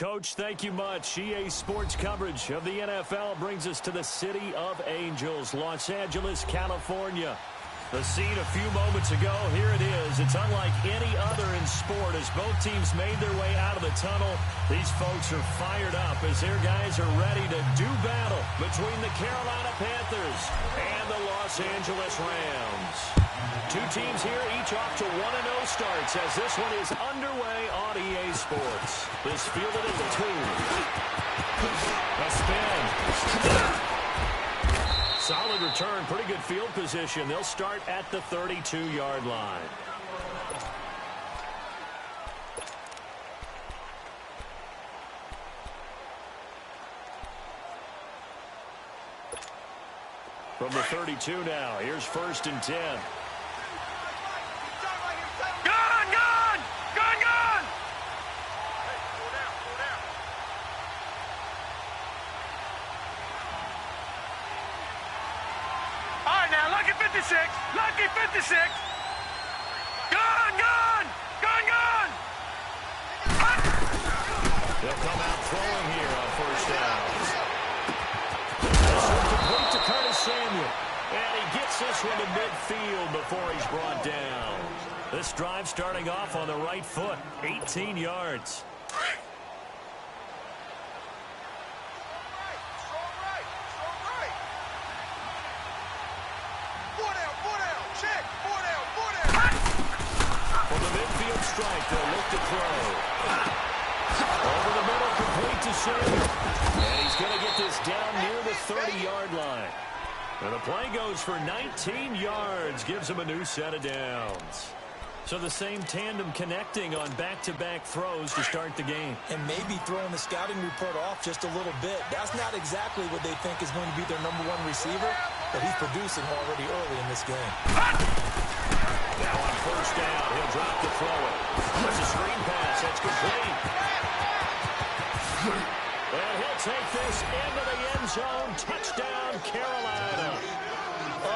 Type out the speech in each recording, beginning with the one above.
Coach, thank you much. EA Sports coverage of the NFL brings us to the City of Angels, Los Angeles, California. The scene a few moments ago, here it is. It's unlike any other in sport as both teams made their way out of the tunnel. These folks are fired up as their guys are ready to do battle between the Carolina Panthers and the Los Angeles Rams. Two teams here, each off to 1-0 starts as this one is underway on EA Sports. This fielded at the 2. A spin. Solid return, pretty good field position. They'll start at the 32-yard line. From the 32 now, here's 1st and 10. Lucky 56. Gone, gone, gone, gone. They'll come out throwing here on 1st down. This one complete to Curtis Samuel. And he gets this one to midfield before he's brought down. This drive starting off on the right foot. 18 yards. Strike, they'll look to throw. Over the middle, complete to Samuel. And he's going to get this down near the 30-yard line. And the play goes for 19 yards, gives him a new set of downs. So the same tandem connecting on back-to-back throws to start the game. And maybe throwing the scouting report off just a little bit. That's not exactly what they think is going to be their #1 receiver, but he's producing already early in this game. Now on 1st down, he'll drop to throw it. There's a screen pass. That's complete. And he'll take this into the end zone. Touchdown, Carolina.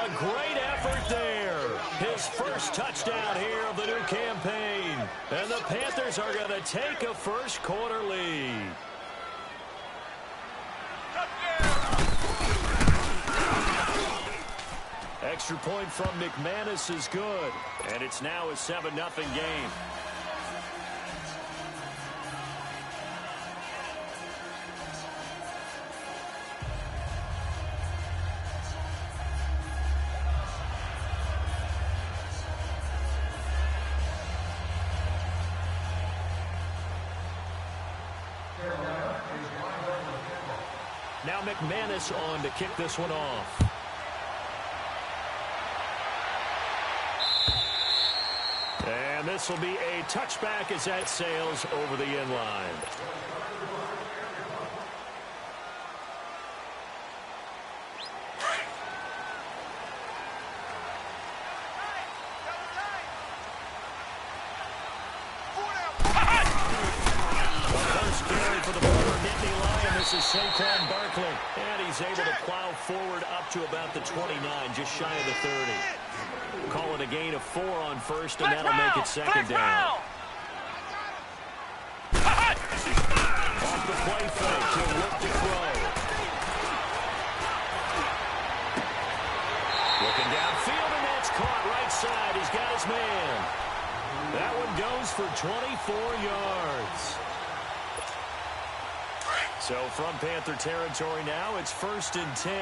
A great effort there. His first touchdown here of the new campaign. And the Panthers are going to take a first-quarter lead. Extra point from McManus is good. And it's now a 7-0 game. Now McManus on to kick this one off. And this will be a touchback as that sails over the end line. This is Saquon Barkley, and he's able to plow forward up to about the 29, just shy of the 30. Call it a gain of 4 on 1st, and that'll make it 2nd down. Off the play fake, he'll look to throw. Looking downfield, and that's caught right side. He's got his man. That one goes for 24 yards. So from Panther territory now, it's 1st and 10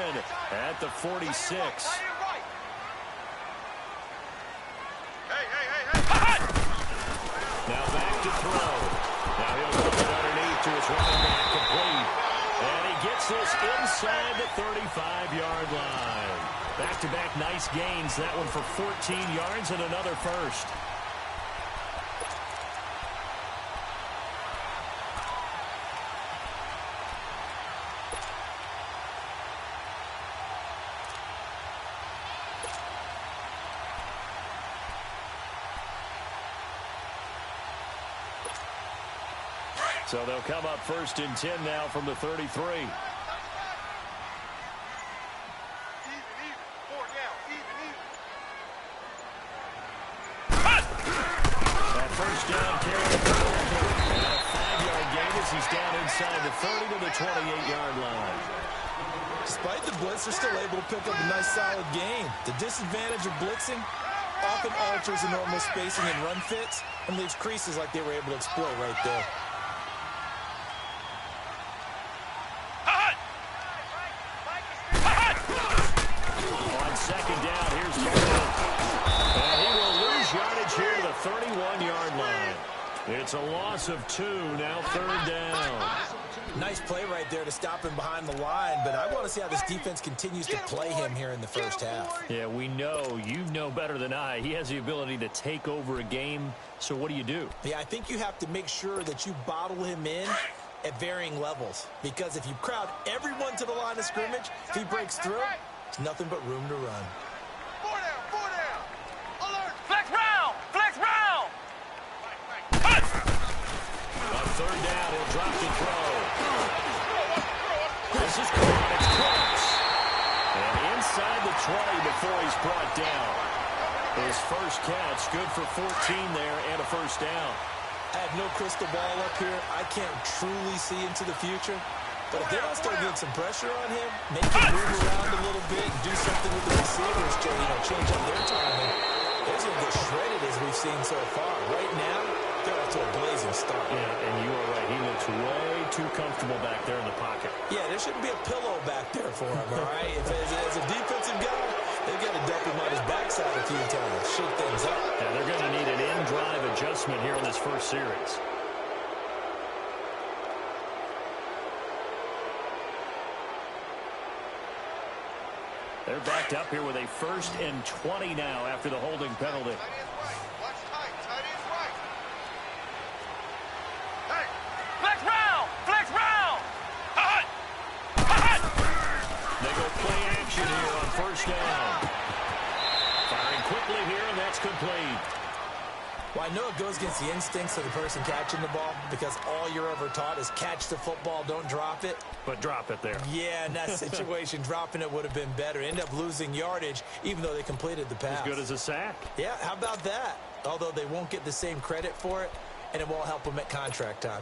at the 46. Now back to throw. Now he'll put it underneath to his running back, complete. And he gets this inside the 35-yard line. Back-to-back nice gains. That one for 14 yards and another first. So they'll come up 1st and 10 now from the 33. That 1st down carry. And a 5-yard gain as he is down inside the 30 to the 28-yard line. Despite the blitz, they're still able to pick up a nice, solid gain. The disadvantage of blitzing often alters the normal spacing and run fits and leaves creases like they were able to exploit right there. On second down, here's Barnett. And he will lose yardage here to the 31-yard line. It's a loss of 2, now third down. Nice play right there to stop him behind the line, but I want to see how this defense continues to play him here in the first half. Yeah, we know. You know better than I. He has the ability to take over a game, so what do? Yeah, I think you have to make sure that you bottle him in at varying levels, because if you crowd everyone to the line of scrimmage, if he breaks through, there's nothing but room to run. 4 down. Alert. Flex round. On third down, he'll drop the throw. This is caught. It's close. And inside the 20 before he's brought down. His first catch, good for 14 there and a first down. I have no crystal ball up here. I can't truly see into the future. But if they don't start getting some pressure on him, make him move around a little bit and do something with the receivers to, change up their timing, they're going to get shredded as we've seen so far. Right now, they're off to a blazing start. Yeah, and you are right. He looks way too comfortable back there in the pocket. Yeah, there shouldn't be a pillow back there for him, all right? As a defensive guy, they've got to dump him on his backside a few times, shake things up. Yeah, they're going to need an in-drive adjustment here in this first series. They're backed up here with a 1st and 20 now after the holding penalty. Tight ends right. Hey, flex round. They go play action here on first down. Firing quickly here, and that's complete. Well, I know it goes against the instincts of the person catching the ball because all you're ever taught is catch the football, don't drop it. But drop it there. Yeah, in that situation, dropping it would have been better. End up losing yardage, even though they completed the pass. As good as a sack. Yeah, how about that? Although they won't get the same credit for it, and it won't help them at contract time.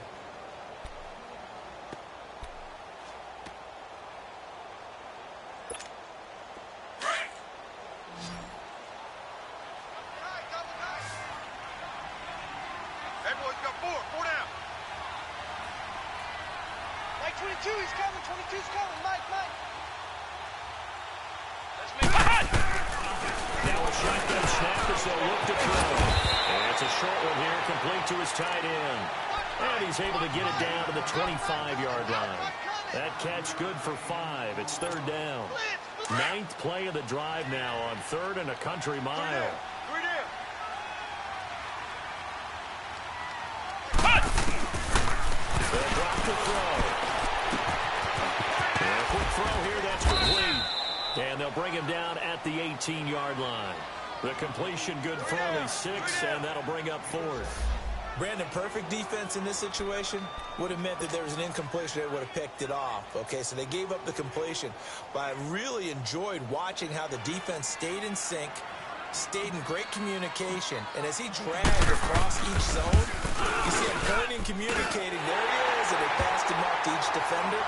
Hey, boys, got 4 down. Mike, 22, he's coming. 22's coming. Mike. Let's make it. Now a shotgun snap as they'll look to throw. And it's a short one here, complete to his tight end. And he's able to get it down to the 25-yard line. That catch good for 5. It's third down. 9th play of the drive now on 3rd and a country mile. 3 down. They'll drop the throw. And a quick throw here, that's complete. And they'll bring him down at the 18-yard line. The completion good for only 6, and that'll bring up 4th. Brandon, perfect defense in this situation would have meant that there was an incompletion that would have picked it off. Okay, so they gave up the completion. But I really enjoyed watching how the defense stayed in sync, stayed in great communication. And as he dragged across each zone, you see him pointing, communicating. There he is, and they passed him off to each defender.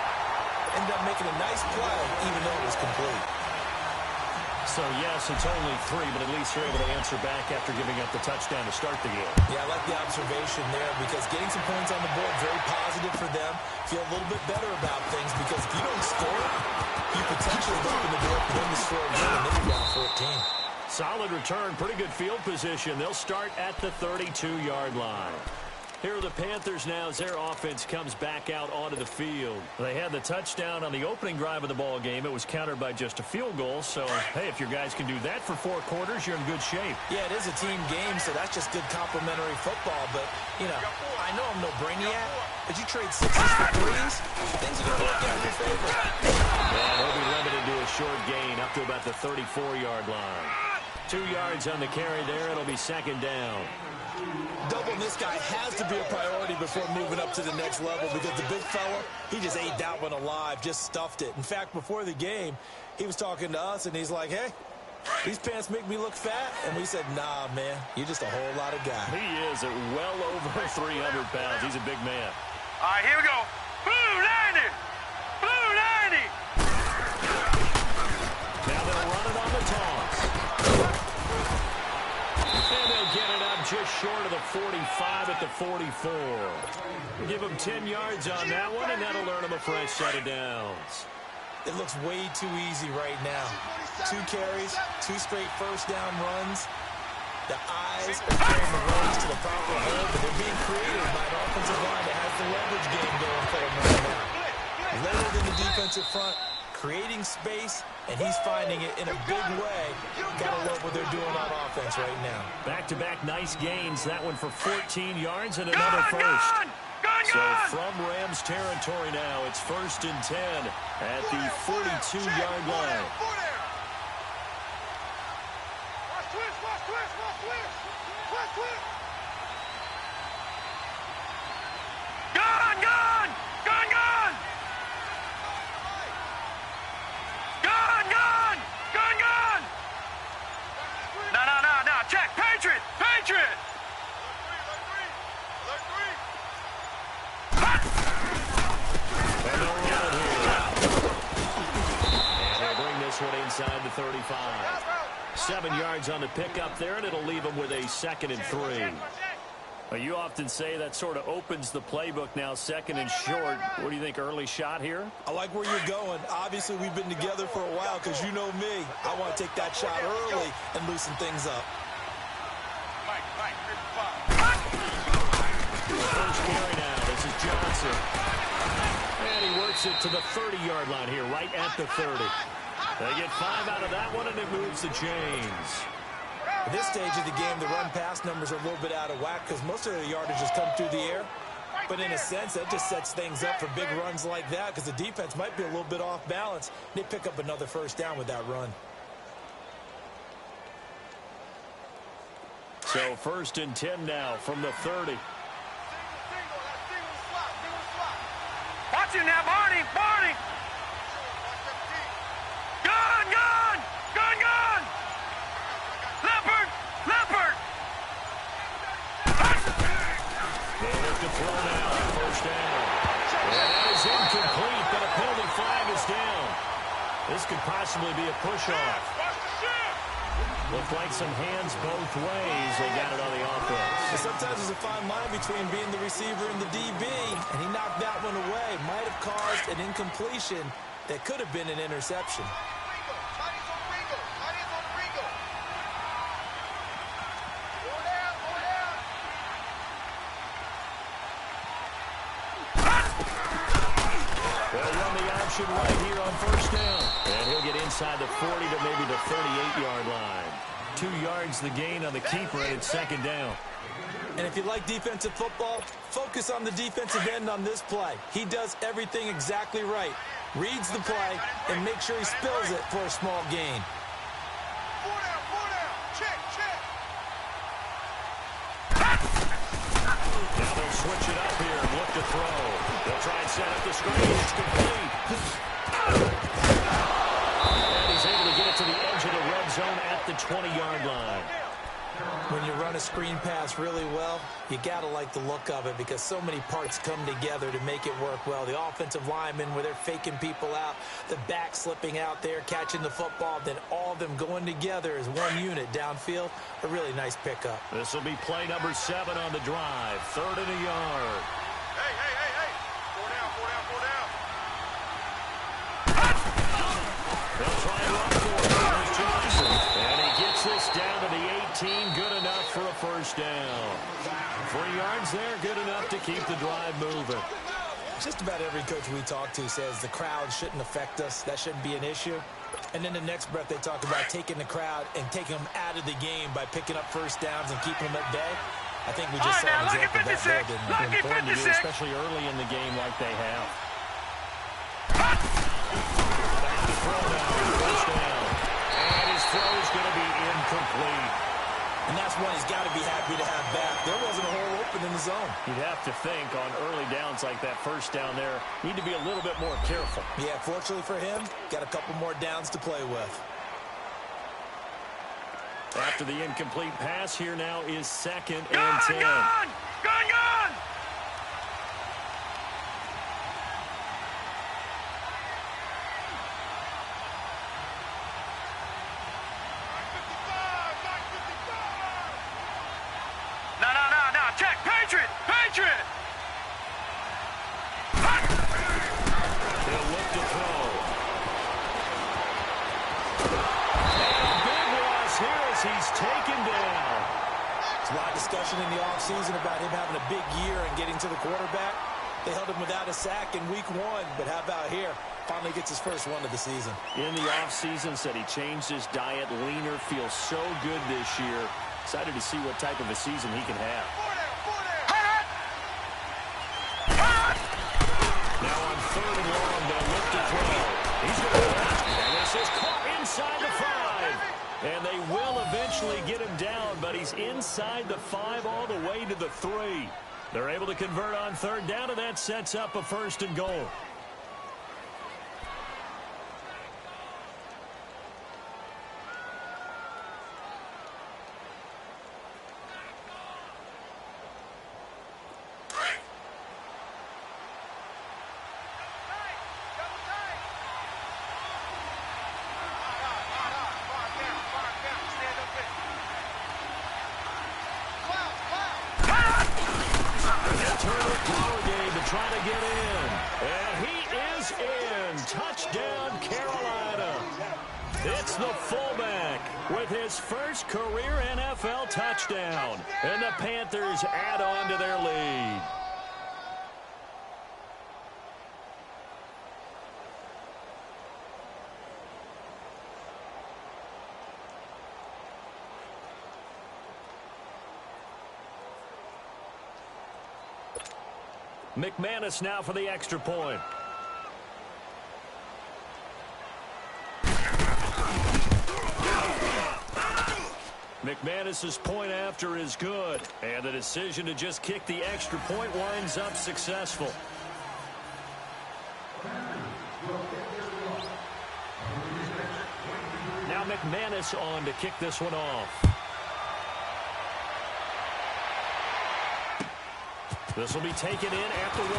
Ended up making a nice play, even though it was complete. So, yes, it's only 3, but at least they're able to answer back after giving up the touchdown to start the game. Yeah, I like the observation there because getting some points on the board, very positive for them. Feel a little bit better about things because if you don't score, you potentially open the door for them to score again, and then you're down 14. Solid return, pretty good field position. They'll start at the 32-yard line. Here are the Panthers now as their offense comes back out onto the field. They had the touchdown on the opening drive of the ball game. It was countered by just a field goal. So, hey, if your guys can do that for 4 quarters, you're in good shape. Yeah, it is a team game, so that's just good complimentary football. But, I know I'm no brainiac, but you trade 6s for 3s, things are going to work out in your favor. And he'll be limited to a short gain up to about the 34-yard line. 2 yards on the carry there. It'll be second down. Doubling this guy has to be a priority before moving up to the next level because the big fella, he just ate that one alive, just stuffed it. In fact, before the game, he was talking to us, and he's like, hey, these pants make me look fat. And we said, nah, man, you're just a whole lot of guy. He is at well over 300 pounds. He's a big man. All right, here we go. Blue 90. Blue 90. Now they'll run it on the toss. And they'll get it up just short of the 45 at the 44. Give them 10 yards on that one, and that'll earn them a fresh set of downs. It looks way too easy right now. 2 carries, 2 straight first down runs. The eyes are throwing the runs to the proper hole, but they're being creative by an offensive line that has the leverage game going for them right now. Layered in the defensive front, creating space, and he's finding it in a big way. Gotta love what they're doing on offense right now. Back-to-back nice gains. That one for 14 yards and another first. So from Rams territory now, it's 1st and 10 at the 42-yard line. Watch twist, watch twist, watch twist. Watch twist. Gun, gun, gun, gun. Gun, gun, gun, gun. No. Check. Patriot, Patriot. And they'll run it here. And they'll bring this one inside the 35. 7 yards on the pickup there, and it'll leave them with a 2nd and 3. Well, you often say that sort of opens the playbook now, 2nd and short. What do you think, early shot here? I like where you're going. Obviously, we've been together for a while because you know me. I want to take that shot early and loosen things up. First carry now. This is Johnson. And he works it to the 30-yard line here, right at the 30. They get 5 out of that one, and it moves the chains. At this stage of the game, the run-pass numbers are a little bit out of whack because most of their yardage has come through the air. But in a sense, that just sets things up for big runs like that because the defense might be a little bit off balance. They pick up another first down with that run. So 1st and 10 now from the 30. Watch it now, Barney, Barney. Gun, gun, gun, gun. Leopard, leopard. They look to throw now. First down. And that is incomplete, but a penalty flag is down. This could possibly be a push-off. Looked like some hands both ways. They got it on the offense. But sometimes there's a fine line between being the receiver and the DB, and he knocked that one away. Might have caused an incompletion that could have been an interception. They'll run the option right here on first down. And he'll get inside the 40 to maybe the 38-yard line. 2 yards the gain on the keeper, and it's 2nd down. And if you like defensive football, focus on the defensive end on this play. He does everything exactly right. Reads the play and makes sure he spills it for a small gain. 4 down. Check, check. Now they'll switch it up here and look to throw. They'll try and set up the screen. It's complete. And he's able to get it to the edge of the red zone at the 20-yard line. When you run a screen pass really well, you got to like the look of it because so many parts come together to make it work well. The offensive linemen, where they're faking people out, the back slipping out there, catching the football, then all of them going together as one unit downfield. A really nice pickup. This will be play number 7 on the drive. 3rd and a yard. Hey. 4 down. They'll try and run for it. Here's Johnson. And he gets this down to the 18. Good enough for a first down. 3 yards there. Good enough to keep the drive moving. Just about every coach we talk to says the crowd shouldn't affect us. That shouldn't be an issue. And then the next breath they talk about taking the crowd and taking them out of the game by picking up first downs and keeping them at bay. I think we just saw an example of that there, didn't we? Lucky Important to do, 56. especially early in the game like they have. First down. And his throw is going to be incomplete. And that's one he's got to be happy to have back. There wasn't a hole open in the zone. You'd have to think on early downs like that first down there, need to be a little bit more careful. Yeah, fortunately for him, got a couple more downs to play with. After the incomplete pass, here now is 2nd and Gun, 10. gun. he's taken down. There's a lot of discussion in the offseason about him having a big year and getting to the quarterback. They held him without a sack in week 1, but how about here? Finally gets his first one of the season. In the offseason, said he changed his diet, leaner, feels so good this year. Excited to see what type of a season he can have. Now on 3rd and long, they'll look to throw. He's going to run, and this is caught inside the 5. And they will eventually get him down, but he's inside the 5 all the way to the 3. They're able to convert on 3rd down, and that sets up a 1st and goal. Trying to get in, and he is in. Touchdown, Carolina. It's the fullback with his first career NFL touchdown, and the Panthers add on to their lead. McManus now for the extra point. McManus's point after is good, and the decision to just kick the extra point winds up successful. Now McManus on to kick this one off. This will be taken in at the 1.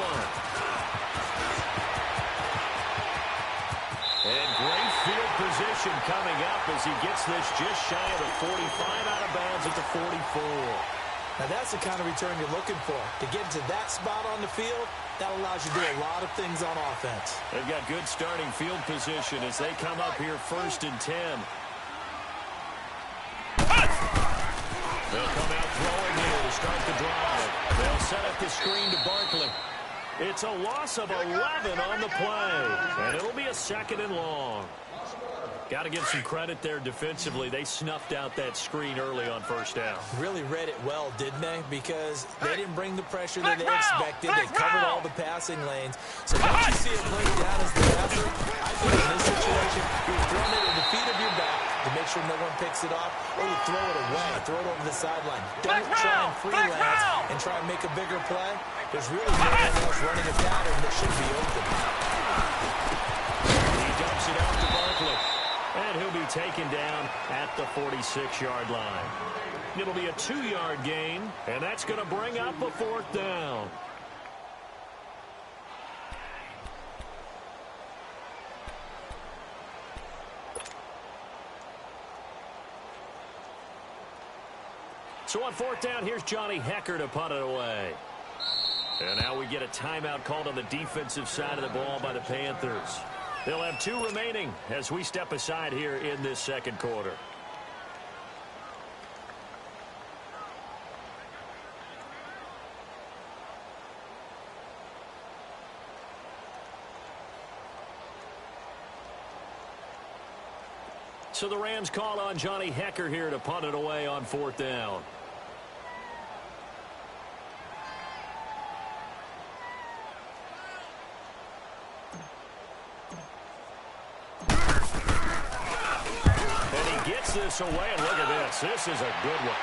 And great field position coming up as he gets this just shy of the 45, out of bounds at the 44. Now that's the kind of return you're looking for. To get to that spot on the field, that allows you to do a lot of things on offense. They've got good starting field position as they come up here 1st and 10. They'll come out throwing here to start the drive. They'll set up the screen to Barkley. It's a loss of 11 on the play, and it'll be a 2nd and long. Got to give some credit there defensively. They snuffed out that screen early on 1st down. Really read it well, didn't they? Because they didn't bring the pressure that they expected. They covered all the passing lanes. So once you see it played down as the passer, I think in this situation, you're throwing it at the feet of your back to make sure no one picks it off, or you throw it away, throw it over the sideline. Don't try and freelance and try and make a bigger play. There's really no one else running a pattern that should be open. He dumps it out to Barkley. And he'll be taken down at the 46-yard line. It'll be a 2-yard gain, and that's going to bring up a 4th down. So on 4th down, here's Johnny Hecker to punt it away. And now we get a timeout called on the defensive side of the ball by the Panthers. They'll have 2 remaining as we step aside here in this 2nd quarter. So the Rams call on Johnny Hecker here to punt it away on 4th down. Gets this away, and look at this. This is a good one.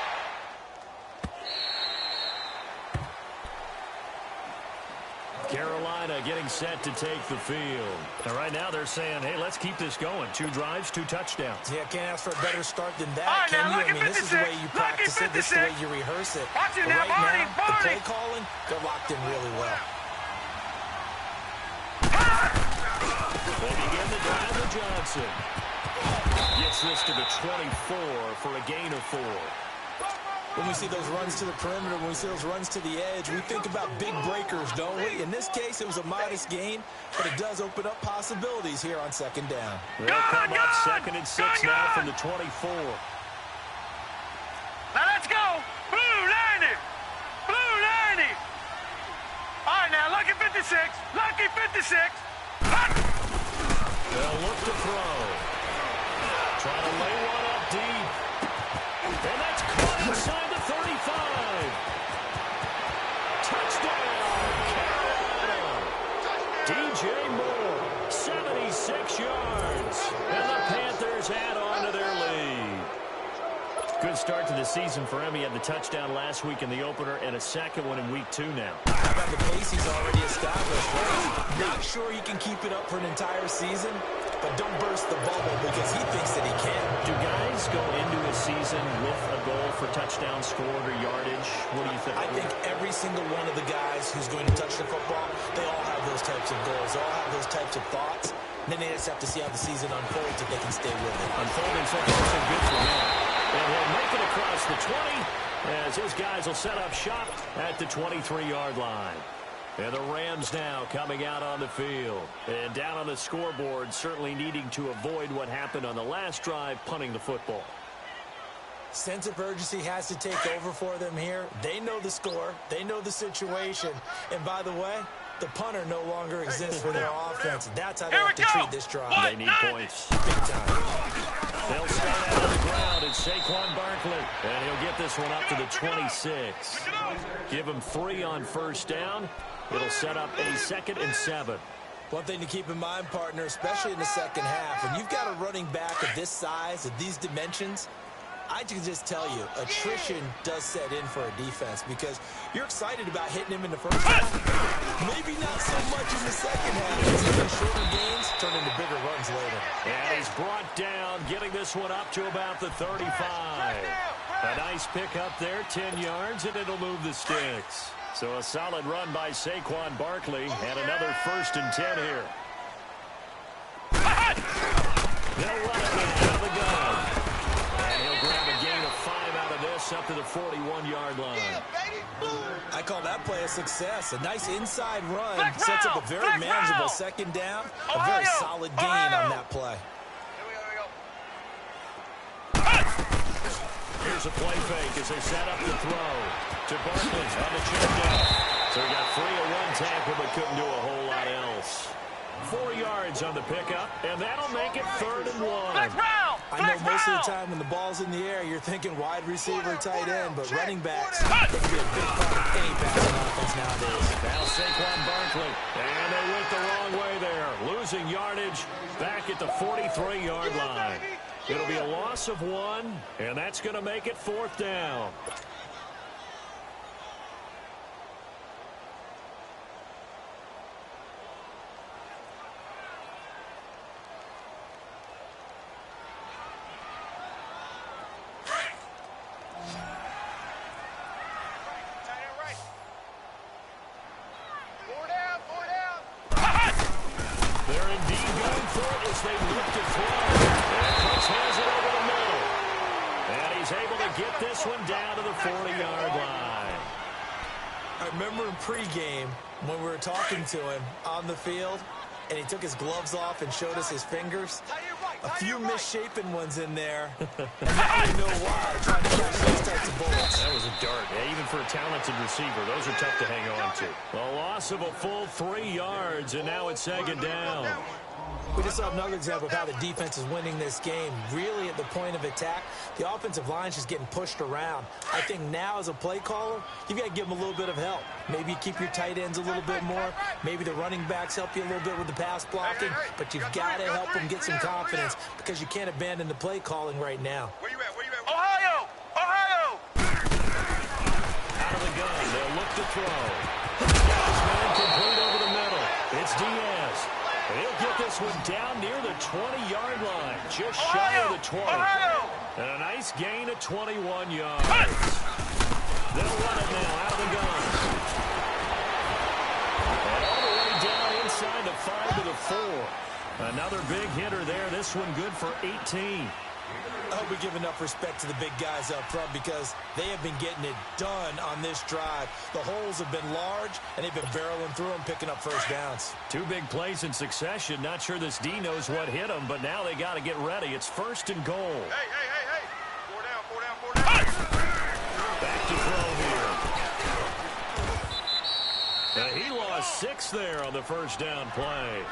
Carolina getting set to take the field. And right now they're saying, hey, let's keep this going. 2 drives, 2 touchdowns. Yeah, can't ask for a better start than that, can you? I mean, this is the way you practice it. This is the way you rehearse it. But right now, the play calling, they're locked in really well. They begin the drive with Johnson. Gets this to the 24 for a gain of 4. When we see those runs to the perimeter, when we see those runs to the edge, we think about big breakers, don't we? In this case, it was a modest gain, but it does open up possibilities here on 2nd down. They'll come up 2nd and 6 now from the 24. 56. Lucky 56. They'll look to throw. Try to lay one up deep. And that's caught inside the 35. Touchdown, Carolina. DJ Moore, 76 yards. And the Panthers add on to their lead. Good start to the season for him. He had the touchdown last week in the opener and a second one in week 2 now. How about the pace he's already established, right? Not sure he can keep it up for an entire season, but don't burst the bubble because he thinks that he can. Do guys go into a season with a goal for touchdown scored or yardage? What do you think? I think every single one of the guys who's going to touch the football, they all have those types of goals. They all have those types of thoughts. And then they just have to see how the season unfolds if they can stay with it. Unfolding so far so good for him. And he'll make it across the 20 as his guys will set up shop at the 23-yard line. And the Rams now coming out on the field. And down on the scoreboard, certainly needing to avoid what happened on the last drive, punting the football. Sense of urgency has to take over for them here. They know the score. They know the situation. And by the way, the punter no longer exists for their offense. That's how they have to treat this drive. They need points. Big time. They'll start out on the ground. It's Saquon Barkley. And he'll get this one up to the 26. Give him 3 on first down. It'll set up a 2nd and 7. One thing to keep in mind, partner, especially in the second half, when you've got a running back of this size, of these dimensions, I can just tell you, attrition does set in for a defense because you're excited about hitting him in the first half. Maybe not so much in the second half. The shorter gains turn into bigger runs later. And he's brought down, getting this one up to about the 35. A nice pick up there, 10 yards, and it'll move the sticks. So a solid run by Saquon Barkley, and another 1st and 10 here. They'll run it out of the gun. And he'll grab a gain of 5 out of this up to the 41-yard line. I call that play a success. A nice inside run sets up a very manageable second down. A very solid gain on that play. Here's a play fake as they set up the throw to Barkley on the check down. So he got 3 of 1 tackle, but couldn't do a whole lot else. 4 yards on the pickup, and that'll make it 3rd and 1. I know most of the time when the ball's in the air, you're thinking wide receiver, tight end, but running backs, they can be a big part of any passing offense nowadays. Now Saquon Barkley, and they went the wrong way there. Losing yardage back at the 43-yard line. It'll be a loss of 1, and that's going to make it 4th down. They look to throw. And Coach has it over the middle. And he's able to get this one down to the 40-yard line. I remember in pregame when we were talking to him on the field, and he took his gloves off and showed us his fingers. A few misshapen ones in there. And now we know why, trying to catch those types of bullets. That was a dart. Yeah, even for a talented receiver, those are tough to hang on to. A loss of a full 3 yards, and now it's 2nd down. We just saw another example of how the defense is winning this game. Really at the point of attack, the offensive line is just getting pushed around. I think now as a play caller, you've got to give them a little bit of help. Maybe you keep your tight ends a little bit more. Maybe the running backs help you a little bit with the pass blocking. But you've got to help them get some confidence because you can't abandon the play calling right now. Where you at? Where you at? Ohio! Ohio! Out of the gun, they'll look to throw. Got his man complete over the middle. It's Diaz. He'll get this one down near the 20-yard line, just shy of the 20. And a nice gain of 21 yards. They'll run it now out of the gun. And all the way down inside the 5 to the 4. Another big hitter there. This one good for 18. I hope we give enough respect to the big guys up front because they have been getting it done on this drive. The holes have been large, and they've been barreling through them, picking up first downs. 2 big plays in succession. Not sure this D knows what hit them, but now they got to get ready. It's 1st and goal. Hey, hey, hey, hey. 4 down, 4 down, 4 down. Back to throw here. He lost 6 there on the first down play.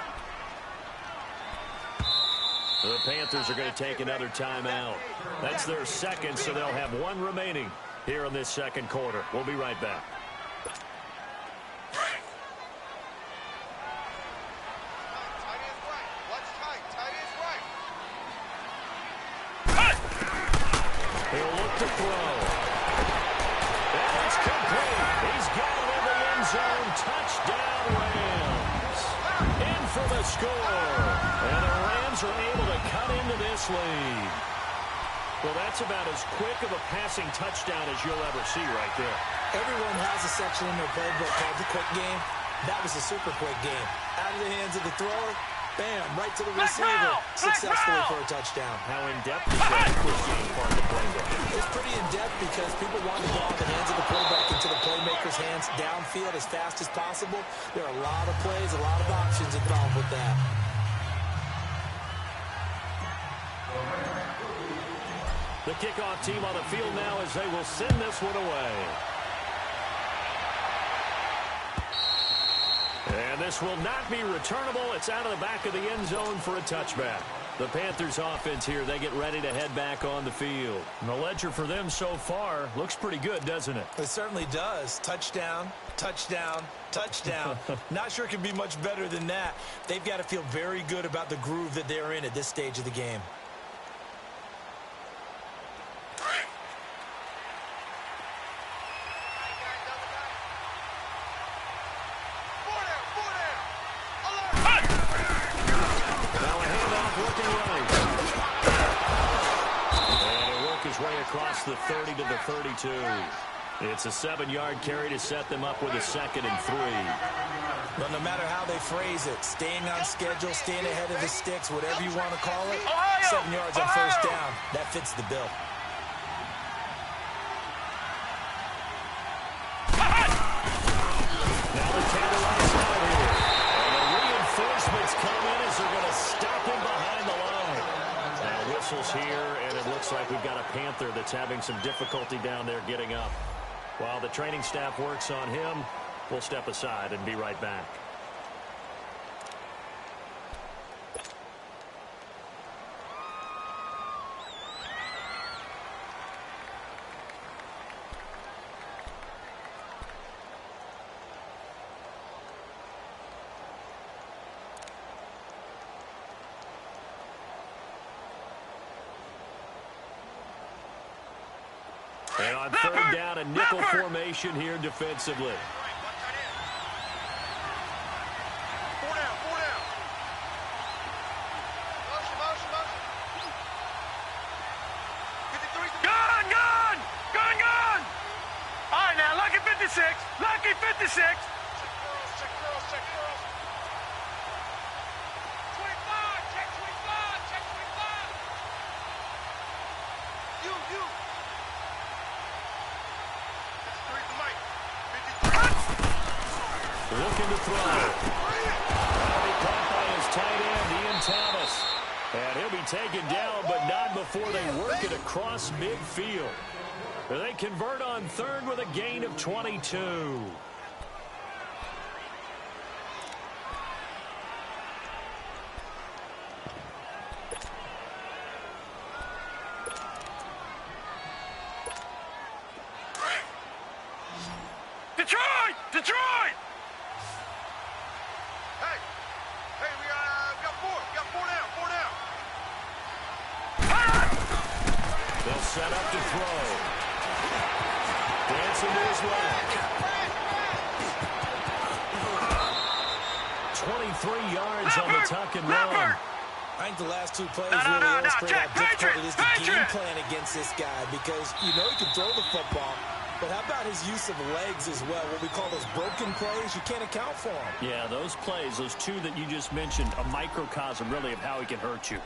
The Panthers are going to take another timeout. That's their second, so they'll have 1 remaining here in this second quarter. We'll be right back. He'll look to throw. And it's complete. He's got it in the end zone. Touchdown, Rams. In for the score. And the Rams are able to cut into this lead. Well, that's about as quick of a passing touchdown as you'll ever see right there. Everyone has a section in their playbook called the quick game. That was a super quick game. Out of the hands of the thrower, bam, right to the receiver, successfully for a touchdown. How in-depth is that quick game part of the playbook? It's pretty in-depth because people want the ball in the hands of the quarterback into the playmaker's hands downfield as fast as possible. There are a lot of plays, a lot of options involved with that. The kickoff team on the field now as they will send this one away. And this will not be returnable. It's out of the back of the end zone for a touchback. The Panthers offense here, they get ready to head back on the field. And the ledger for them so far looks pretty good, doesn't it? It certainly does. Touchdown, touchdown, touchdown. Not sure it can be much better than that. They've got to feel very good about the groove that they're in at this stage of the game. Across the 30 to the 32. It's a 7-yard carry to set them up with a 2nd and 3. But no matter how they phrase it, staying on schedule, staying ahead of the sticks, whatever you want to call it, 7 yards on first down, that fits the bill. Now the Candlelights out here. And the reinforcements come in as they're going to stop him behind the line. Now whistles here, and it looks like we've got a Panther that's having some difficulty down there getting up. While the training staff works on him, we'll step aside and be right back. And on third down, a nickel formation here defensively. Four down. Motion. 53. Gun! All right, now, lucky 56. Check girls. 25, check 25. You. Looking to throw. That'll be caught by his tight end, Ian Thomas. And he'll be taken down, but not before they work it across midfield. They convert on third with a gain of 22. Detroit! Hey, we got four down. They'll set up to throw. Dancing to his left. 23 yards on the tuck and run. I think the last 2 plays really illustrate how difficult it is to game plan against this guy because you know he can throw the football. But how about his use of legs as well? What we call those broken plays, you can't account for them. Yeah, those plays, those 2 that you just mentioned, a microcosm really of how he can hurt you.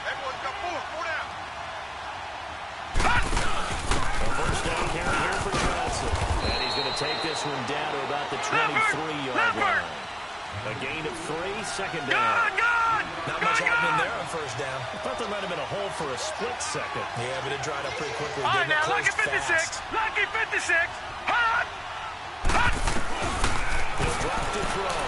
Everyone's got take this one down to about the 23-yard line. A gain of 3, second down. Not much happening there on first down. I thought there might have been a hole for a split second. Yeah, but it dried up pretty quickly. All right, now, lucky 56. Lucky 56. Hot. He'll drop to throw.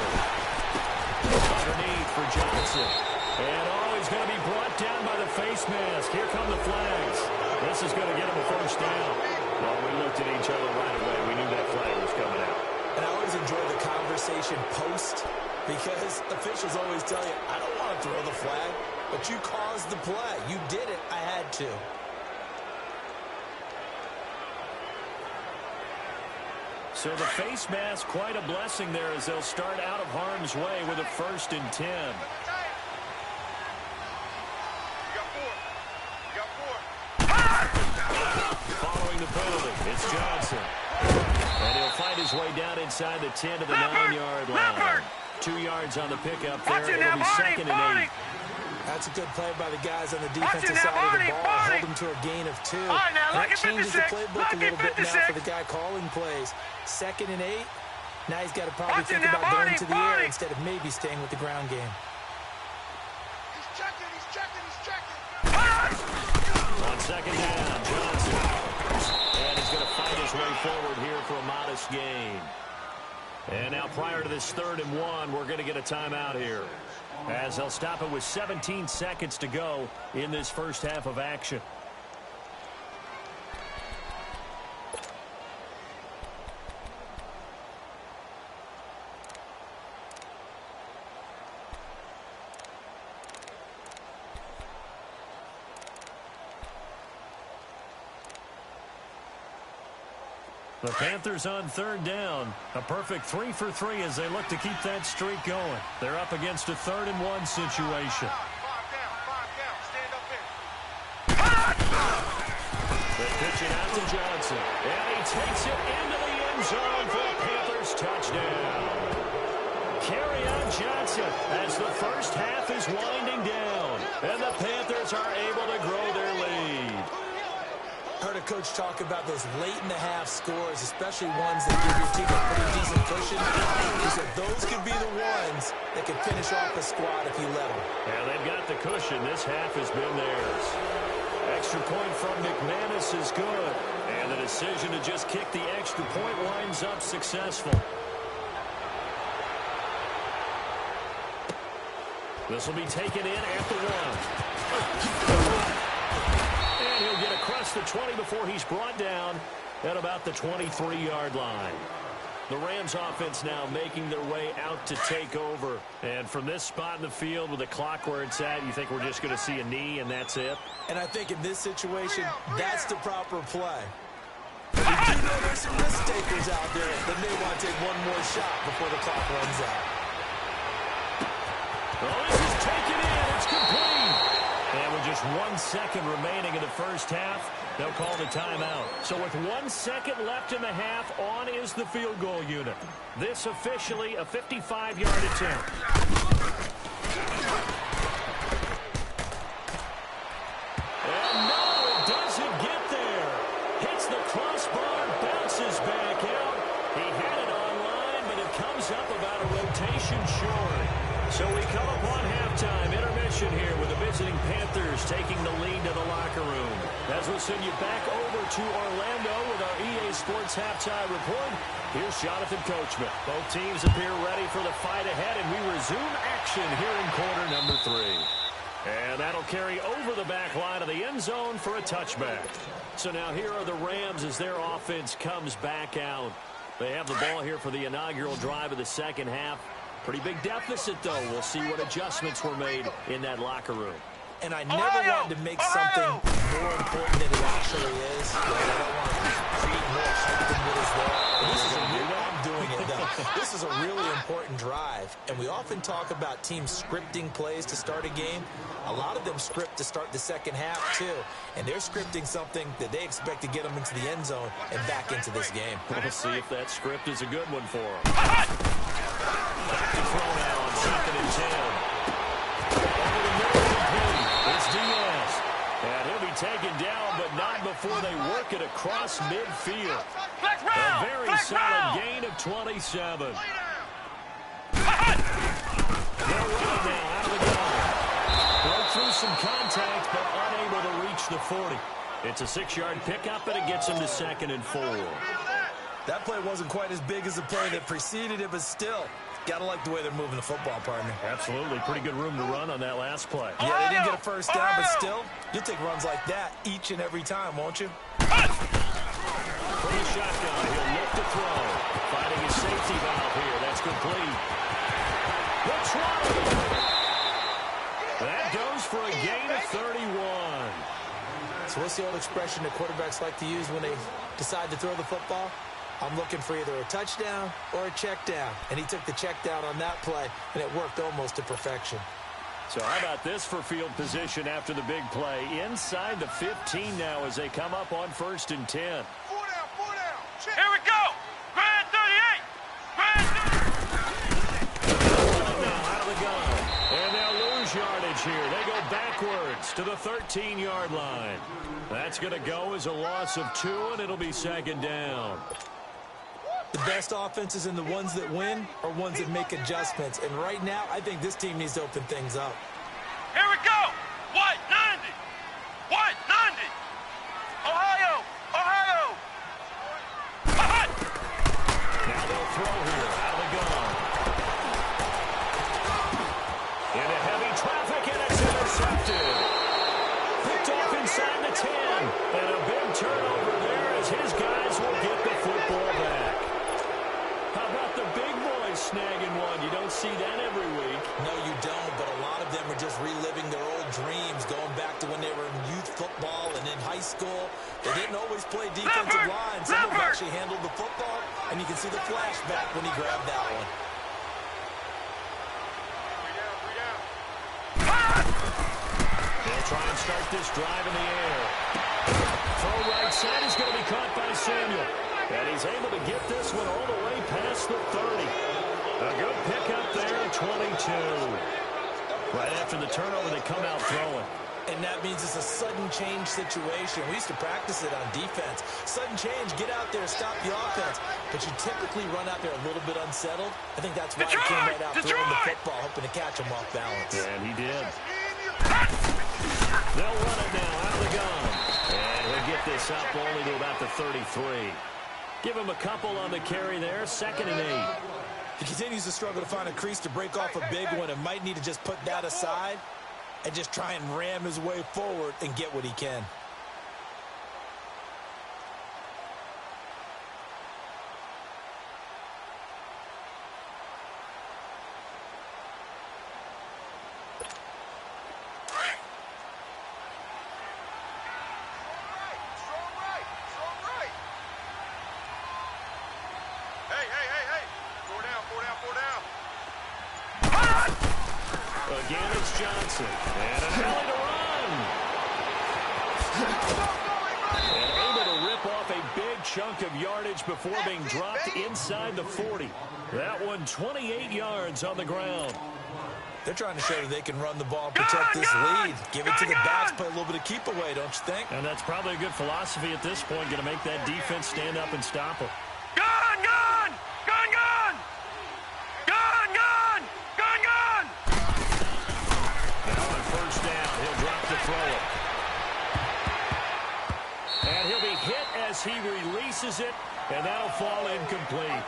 Underneath for Johnson. And he's going to be brought down by the face mask. Here come the flags. This is going to get him a first down. Well, we looked at each other right away. We knew that flag was coming out. And I always enjoy the conversation post because officials always tell you, I don't want to throw the flag, but you caused the play. You did it. I had to. So the face mask, quite a blessing there as they'll start out of harm's way with a 1st and 10. Following the penalty, it's Johnson. And he'll find his way down inside the 10 to the 9-yard line. 2 yards on the pickup there. It'll be 2nd and 8. That's a good play by the guys on the defensive side of the ball. Hold them to a gain of 2. Right, now, and that changes the playbook a little bit 56. now for the guy calling plays. 2nd and 8. Now he's got to probably think about going to the air instead of maybe staying with the ground game. He's checking. On 2nd down, Johnson. And he's going to find his way forward here for a modest gain. And now prior to this 3rd and 1, we're going to get a timeout here, as they'll stop it with 17 seconds to go in this first half of action. The Panthers on 3rd down. A perfect 3 for 3 as they look to keep that streak going. They're up against a 3rd and 1 situation. 5 down. Stand up there. They pitch it out to Johnson. And he takes it into the end zone for a Panthers touchdown. Kerryon Johnson as the first half is winding down. And the Panthers are able to grow their lead. Heard a coach talk about those late-in-the-half scores, especially ones that give your team a pretty decent cushion. He said those could be the ones that can finish off the squad if you let them. Yeah, they've got the cushion. This half has been theirs. Extra point from McManus is good. And the decision to just kick the extra point winds up successful. This will be taken in at the 1. And he'll get across the 20 before he's brought down at about the 23-yard line. The Rams offense now making their way out to take over. And from this spot in the field with the clock where it's at, you think we're just going to see a knee and that's it? And I think in this situation, that's the proper play. But you do know there's some risk takers out there that may want to take one more shot before the clock runs out. Well, this is taken in. It's complete. And with just 1 second remaining in the first half, they'll call the timeout. So with 1 second left in the half, on is the field goal unit. This officially a 55-yard attempt. And no, it doesn't get there. Hits the crossbar, bounces back out. He had it online, but it comes up about a rotation short. So we come up on halftime, intermission here with the visiting Panthers taking the lead to the locker room. As we'll send you back over to Orlando with our EA Sports Halftime Report, here's Jonathan Coachman. Both teams appear ready for the fight ahead, and we resume action here in quarter number 3. And that'll carry over the back line of the end zone for a touchback. So now here are the Rams as their offense comes back out. They have the ball here for the inaugural drive of the second half. Pretty big deficit, though. We'll see what adjustments were made in that locker room. And I never wanted to make something more important than it actually is. I don't want to create more hype than what is there. I'm doing it, though. This is a really important drive. And we often talk about teams scripting plays to start a game. A lot of them script to start the second half, too. And they're scripting something that they expect to get them into the end zone and back into this game. We'll see if that script is a good one for them. Back to throw now on 2nd and 10. Over the middle complete. It's Diaz. And he'll be taken down, but not before they work it across midfield. Round, a very solid round. gain of 27. They'll run it now out of the gun. Broke through some contact, but unable to reach the 40. It's a 6-yard pickup, and it gets him to 2nd and 4. That play wasn't quite as big as the play that preceded it, but still, gotta like the way they're moving the football, partner. Absolutely. Pretty good room to run on that last play. Yeah, they didn't get a first down, but still, you'll take runs like that each and every time, won't you? From the shotgun, he'll lift to throw. Finding his safety valve here. That's complete. The try. That goes for a gain of 31. So what's the old expression that quarterbacks like to use when they decide to throw the football? I'm looking for either a touchdown or a check down. And he took the check down on that play, and it worked almost to perfection. So how about this for field position after the big play? Inside the 15 now as they come up on 1st and 10. 4 down, 4 down. Check. Here we go. Grand 38. Grand 38. Now out of the gun. And they'll lose yardage here. They go backwards to the 13-yard line. That's going to go as a loss of 2, and it'll be 2nd down. The best offenses and the ones that win are ones that make adjustments. And right now, I think this team needs to open things up. Here we go. White 90. White 90. Ohio. Ohio. Now they'll throw here out of the gun. Into heavy traffic, and it's intercepted. Picked off inside the 10. And a big turnover there as his guys will get the football back. How about the big boys snagging one? You don't see that every week. No, you don't, but a lot of them are just reliving their old dreams, going back to when they were in youth football and in high school. They didn't always play defensive line. Some of them actually handled the football, and you can see the flashback when he grabbed that one. They'll try and start this drive in the air. Throw right side is going to be caught by Samuel. And he's able to get this one all the way past the 30. A good pickup there at 22. Right after the turnover, they come out throwing. And that means it's a sudden change situation. We used to practice it on defense. Sudden change, get out there, stop the offense. But you typically run out there a little bit unsettled. I think that's why he came right out throwing the football, hoping to catch him off balance. And he did. They'll run it now out of the gun. And he'll get this up only to about the 33. Give him a couple on the carry there, 2nd and 8. He continues to struggle to find a crease to break off a big one and might need to just put that aside and just try and ram his way forward and get what he can. Again, it's Johnson. And an alley to run. And able to rip off a big chunk of yardage before being dropped inside the 40. That one 28 yards on the ground. They're trying to show that they can run the ball and protect this lead. Give it to the backs, play a little bit of keep away, don't you think? And that's probably a good philosophy at this point, going to make that defense stand up and stop them. Gun, gun! Gun, gun! Gun, gun! Gun, gun! Now on 1st down, he'll drop the throw it. And he'll be hit as he releases it, and that'll fall incomplete.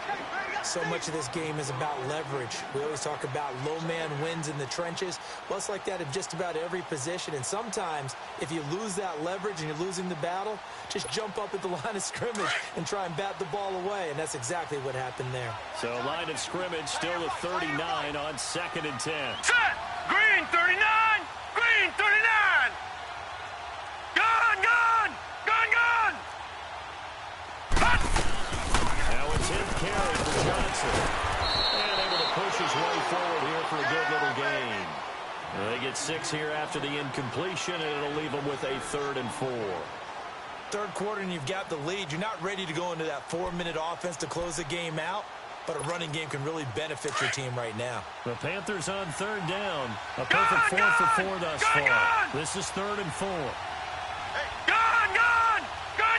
So much of this game is about leverage. We always talk about low man wins in the trenches. Well, it's like that in just about every position. And sometimes, if you lose that leverage and you're losing the battle, just jump up at the line of scrimmage and try and bat the ball away. And that's exactly what happened there. So line of scrimmage still at 39 on 2nd and 10. Set! Green 39! Green 39! Gun, gun! Gun, gun! Now a 10th carry for Johnson. And able to push his way forward here for a good little gain. They get 6 here after the incompletion, and it'll leave them with a 3rd and 4. Third quarter and you've got the lead. You're not ready to go into that 4-minute offense to close the game out, but a running game can really benefit your team right now. The Panthers on 3rd down. A perfect 4 for 4 thus far. This is 3rd and 4. Gun, gun! Gun,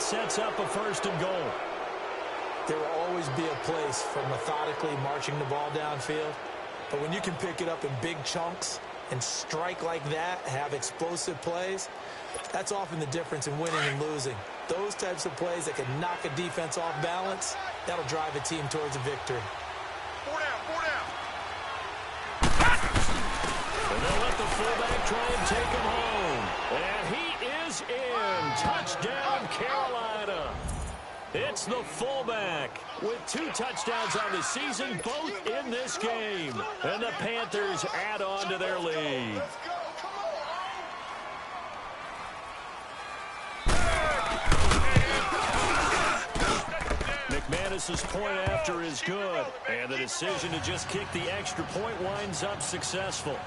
sets up a 1st and goal. There will always be a place for methodically marching the ball downfield. But when you can pick it up in big chunks and strike like that, have explosive plays, that's often the difference in winning and losing. Those types of plays that can knock a defense off balance, that'll drive a team towards a victory. 4 down, 4 down. And they'll let the fullback try and take him home. And he is in. Touchdown, Carolina. It's the fullback with 2 touchdowns on the season, both in this game. And the Panthers add on to their lead. Let's go, come on. McManus's point after is good. And the decision to just kick the extra point winds up successful.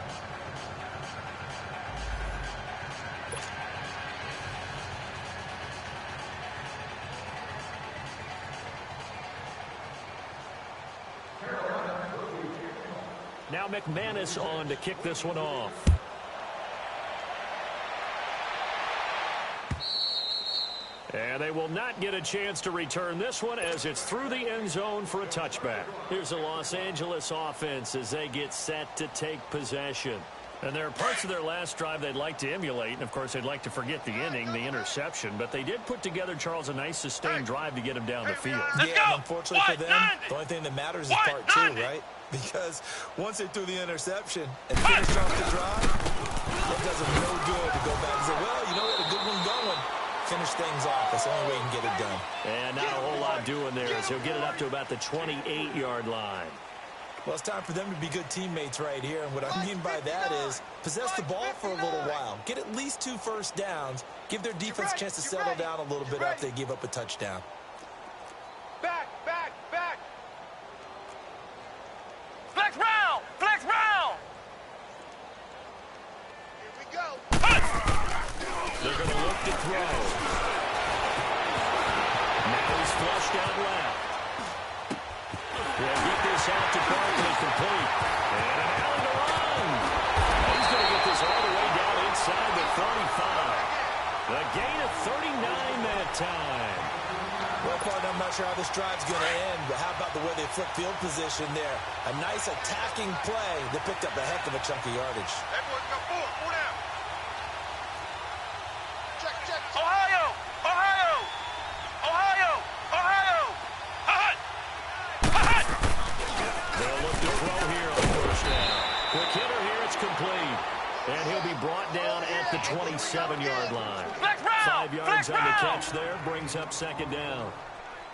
Now McManus on to kick this one off. And they will not get a chance to return this one as it's through the end zone for a touchback. Here's the Los Angeles offense as they get set to take possession. And there are parts of their last drive they'd like to emulate. And, of course, they'd like to forget the inning, the interception. But they did put together, Charles, a nice sustained drive to get him down the field. Let's Yeah, go. and unfortunately for them, the only thing that matters is part 2, right? Because once they threw the interception and finished off the drive, it does them no good to go back and say, well, you know, we had a good one going. Finish things off. That's the only way you can get it done. And not a whole lot doing there as he'll get it up to about the 28-yard line. Well, it's time for them to be good teammates right here. And what I mean by that is possess the ball for a little while. Get at least 2 first downs. Give their defense a chance to settle down a little bit after they give up a touchdown. Back, back, back. Flex round, flex round. Here we go. They're going to look to throw. Now he's flushed out left. They'll get this out to Barkley complete. And an alley to run. He's going to get this all the way down inside the 45. The gain of 39 that time. Well, partner, I'm not sure how this drive's going to end, but how about the way they flip field position there? A nice attacking play that picked up a heck of a chunk of yardage. Everyone go forward, 4 down. Check, check. Ohio, Ohio, Ohio, Ohio. Hut, hut. They'll look to throw here on 1st down. Quick hitter here, it's complete. And he'll be brought down at the 27-yard line. 5 yards on the catch there, brings up 2nd down.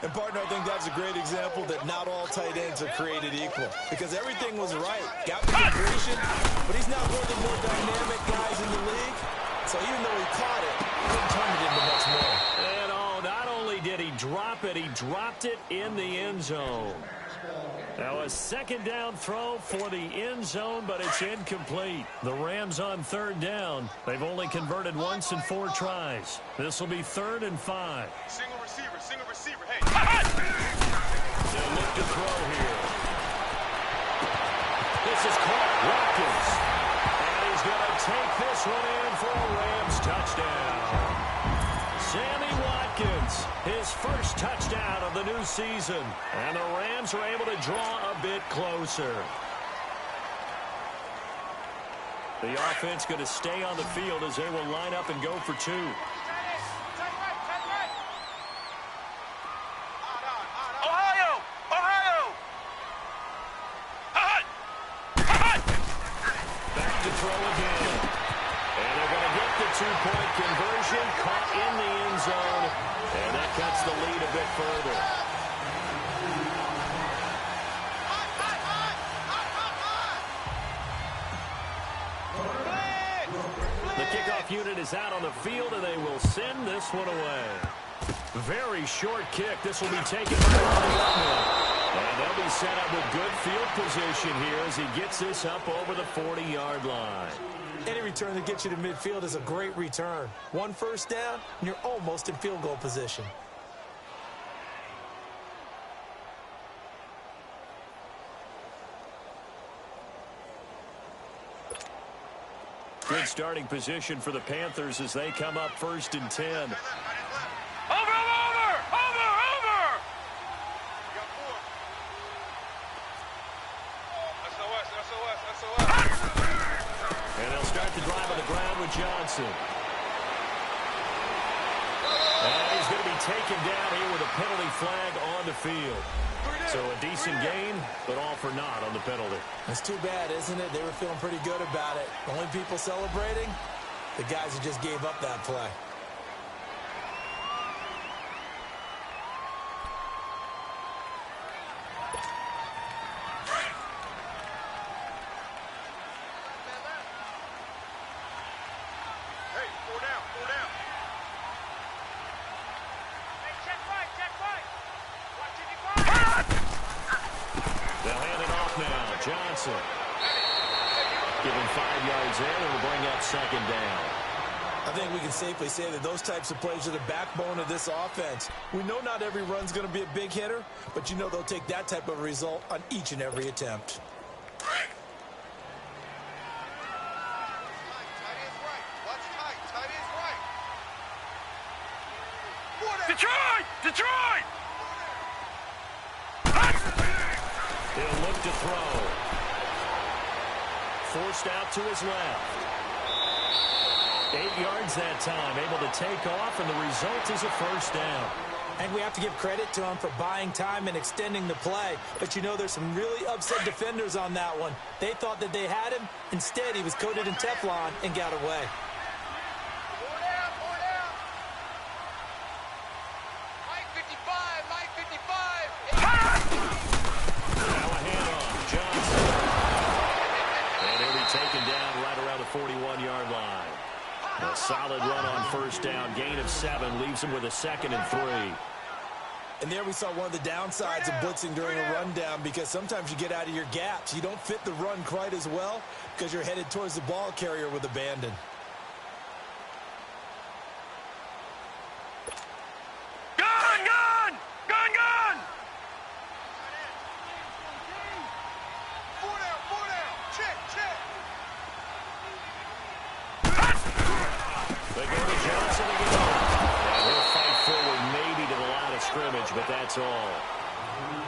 And, partner, I think that's a great example that not all tight ends are created equal because everything was right. Got the completion, but he's not one of the more dynamic guys in the league. So even though he caught it, he didn't turn it into much more. And, not only did he drop it, he dropped it in the end zone. Now a 2nd down throw for the end zone, but it's incomplete. The Rams on 3rd down. They've only converted once in 4 tries. This will be 3rd and 5. Single receiver, hey. They'll look to throw here. This is caught. Watkins. And he's going to take this one in for a Rams touchdown. Sammy Watkins, his first touchdown of the new season. And the Rams are able to draw a bit closer. The offense going to stay on the field as they will line up and go for 2. Ohio, Ohio. Hut, hut. Back to throw again. And they're going to get the 2-point conversion, caught in the end zone, and that cuts the lead a bit further. The kickoff unit is out on the field, and they will send this one away. Very short kick. This will be taken by Ronnie. And they'll be set up with good field position here as he gets this up over the 40-yard line. Any return that gets you to midfield is a great return. 1 first down, and you're almost in field goal position. Good starting position for the Panthers as they come up 1st and 10. Over, over, on the ground with Johnson. And he's going to be taken down here with a penalty flag on the field. So a decent gain, but all for naught on the penalty. That's too bad, isn't it? They were feeling pretty good about it. The only people celebrating, the guys who just gave up that play. Johnson. Give him 5 yards there, and will bring up second down. I think we can safely say that those types of plays are the backbone of this offense. We know not every run's going to be a big hitter, but you know they'll take that type of result on each and every attempt. Detroit! Detroit! He'll look to throw. Forced out to his left. 8 yards that time, able to take off, and the result is a first down. And we have to give credit to him for buying time and extending the play. But you know, there's some really upset defenders on that one. They thought that they had him. Instead, he was coated in Teflon and got away. Taken down right around the 41-yard line. A solid run on first down. Gain of 7 leaves him with a 2nd and 3. And there we saw one of the downsides of blitzing during a rundown, because sometimes you get out of your gaps. You don't fit the run quite as well because you're headed towards the ball carrier with abandon. But that's all.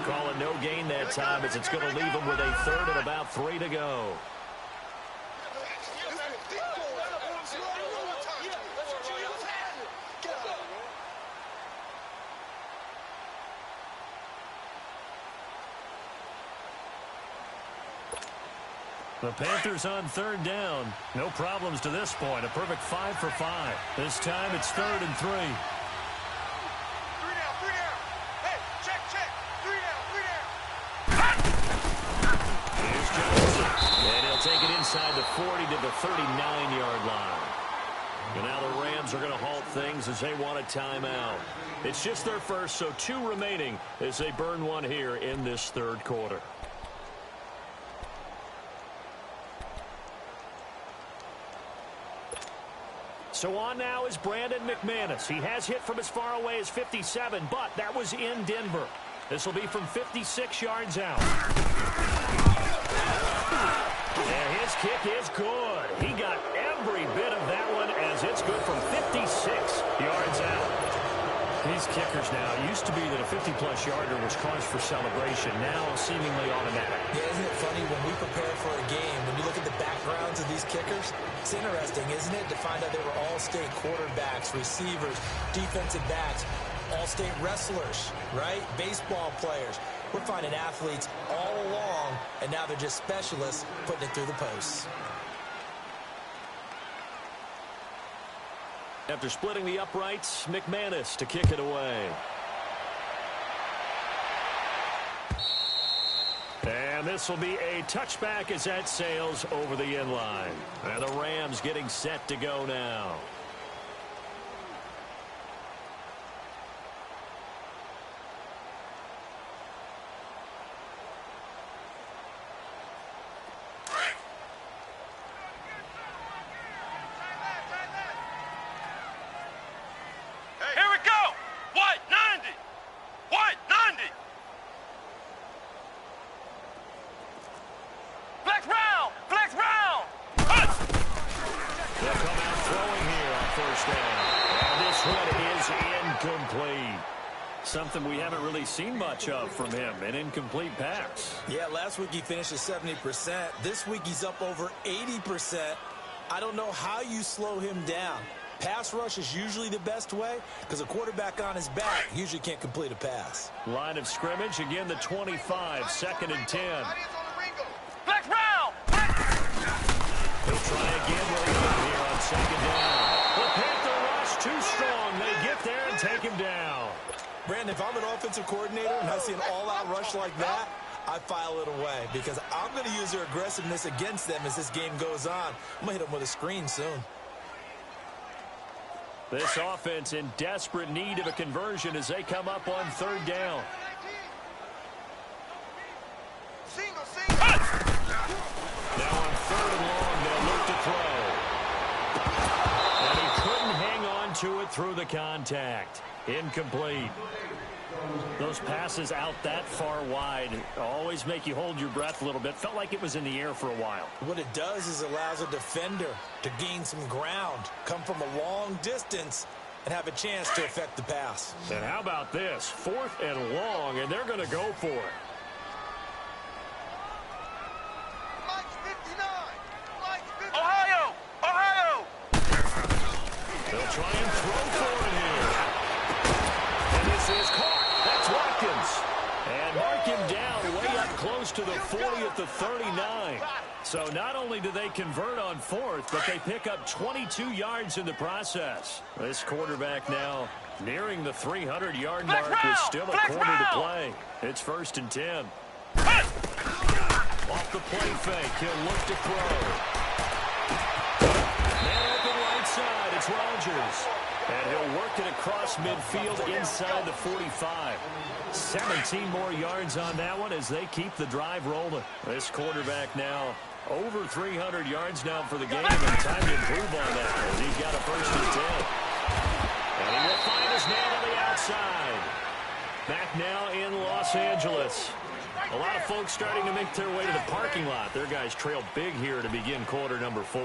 Call it no gain that time, as it's going to leave him with a 3rd and about 3 to go. The Panthers on 3rd down. No problems to this point. A perfect 5 for 5. This time it's 3rd and 3. Take it inside the 40 to the 39-yard line. And now the Rams are going to halt things as they want a timeout. It's just their first, so 2 remaining as they burn one here in this 3rd quarter. So on now is Brandon McManus. He has hit from as far away as 57, but that was in Denver. This will be from 56 yards out. Yeah, his kick is good. He got every bit of that one, as it's good from 56 yards out. These kickers now, it used to be that a 50-plus yarder was cause for celebration. Now seemingly automatic. Yeah, isn't it funny when we prepare for a game, when you look at the backgrounds of these kickers, it's interesting, isn't it, to find out they were all-state quarterbacks, receivers, defensive backs, all-state wrestlers, right? Baseball players. We're finding athletes all along, and now they're just specialists putting it through the posts. After splitting the uprights, McManus to kick it away. And this will be a touchback as that sails over the end line. And the Rams getting set to go now. Something we haven't really seen much of from him, an incomplete pass. Yeah, last week he finished at 70%. This week he's up over 80%. I don't know how you slow him down. Pass rush is usually the best way because a quarterback on his back usually can't complete a pass. Line of scrimmage, again the 25, 2nd and 10. Let's round! He'll try again with him here on 2nd down. The Panther rush too strong. They get there and take him down. Brandon, if I'm an offensive coordinator and I see an all-out rush like that, I file it away because I'm going to use their aggressiveness against them as this game goes on. I'm going to hit them with a screen soon. This offense in desperate need of a conversion as they come up on 3rd down. Now on 3rd and long, they'll look to throw. And he couldn't hang on to it through the contact. Incomplete. Those passes out that far wide always make you hold your breath a little bit. Felt like it was in the air for a while. What it does is allows a defender to gain some ground, come from a long distance, and have a chance to affect the pass. And how about this? 4th and long, and they're going to go for it. Ohio! Ohio! They'll try and throw for it here. And this is caught. That's Watkins. And mark him down way up close to the 40 at the 39. So not only do they convert on 4th, but they pick up 22 yards in the process. This quarterback now nearing the 300-yard mark with still a quarter to play. It's 1st and 10. Off the play fake, he'll look to throw. Man open right side, it's Rodgers. And he'll work it across midfield inside the 45. 17 more yards on that one as they keep the drive rolling. This quarterback now over 300 yards now for the game, and time to improve on that as he's got a 1st and 10. And he will find his man on the outside. Back now in Los Angeles. A lot of folks starting to make their way to the parking lot. Their guys trail big here to begin quarter number 4.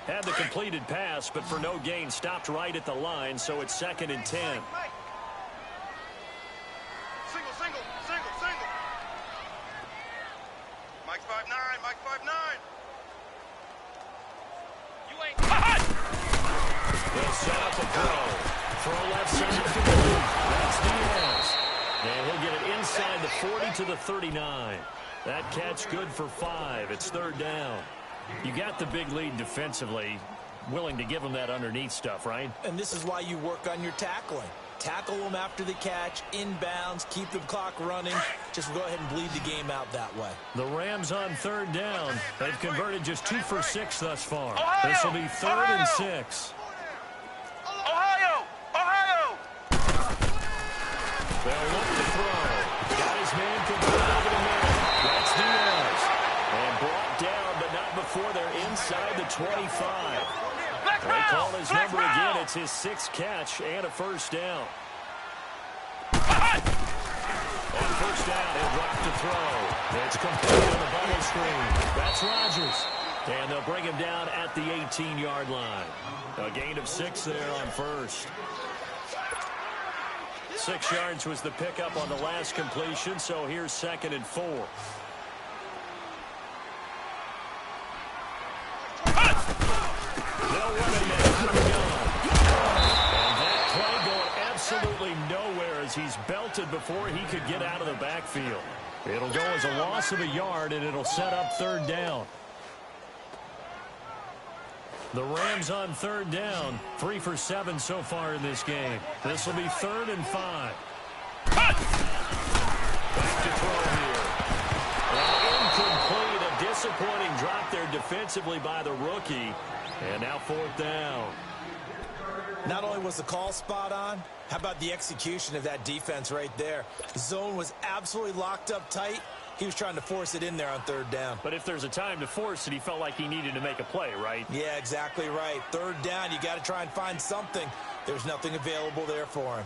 Had the completed pass, but for no gain, stopped right at the line, so it's 2nd and 10. Single. Mike's 5'9", Mike's 5'9". You ain't hot! They'll set up a throw. Throw left side to Gould. That's Diaz. And he'll get it inside the 40 to the 39. That catch good for 5. It's 3rd down. You got the big lead defensively, willing to give them that underneath stuff, right? And this is why you work on your tackling. Tackle them after the catch, inbounds, keep the clock running. Just go ahead and bleed the game out that way. The Rams on 3rd down. They've converted just 2 for 6 thus far. Ohio! This will be 3rd and 6. Ohio! Ohio! They'll look to throw. Got his man converted over the middle. That's Diaz. And brought down, but not before they're inside the 25. They call his number again. It's his 6th catch and a 1st down. On 1st down, he'll drop to throw. It's complete on the bubble screen. That's Rodgers. And they'll bring him down at the 18-yard line. A gain of 6 there on 1st. 6 yards was the pickup on the last completion, so here's 2nd and 4. They'll run it now. And that play going absolutely nowhere as he's belted before he could get out of the backfield. It'll go as a loss of a yard, and it'll set up 3rd down. The Rams on 3rd down, 3 for 7 so far in this game. This will be 3rd and 5. Back to throw here. Incomplete, a disappointing drop there defensively by the rookie. And now 4th down. Not only was the call spot on, how about the execution of that defense right there? The zone was absolutely locked up tight. He was trying to force it in there on 3rd down. But if there's a time to force it, he felt like he needed to make a play, right? Yeah, exactly right. 3rd down, you got to try and find something. There's nothing available there for him.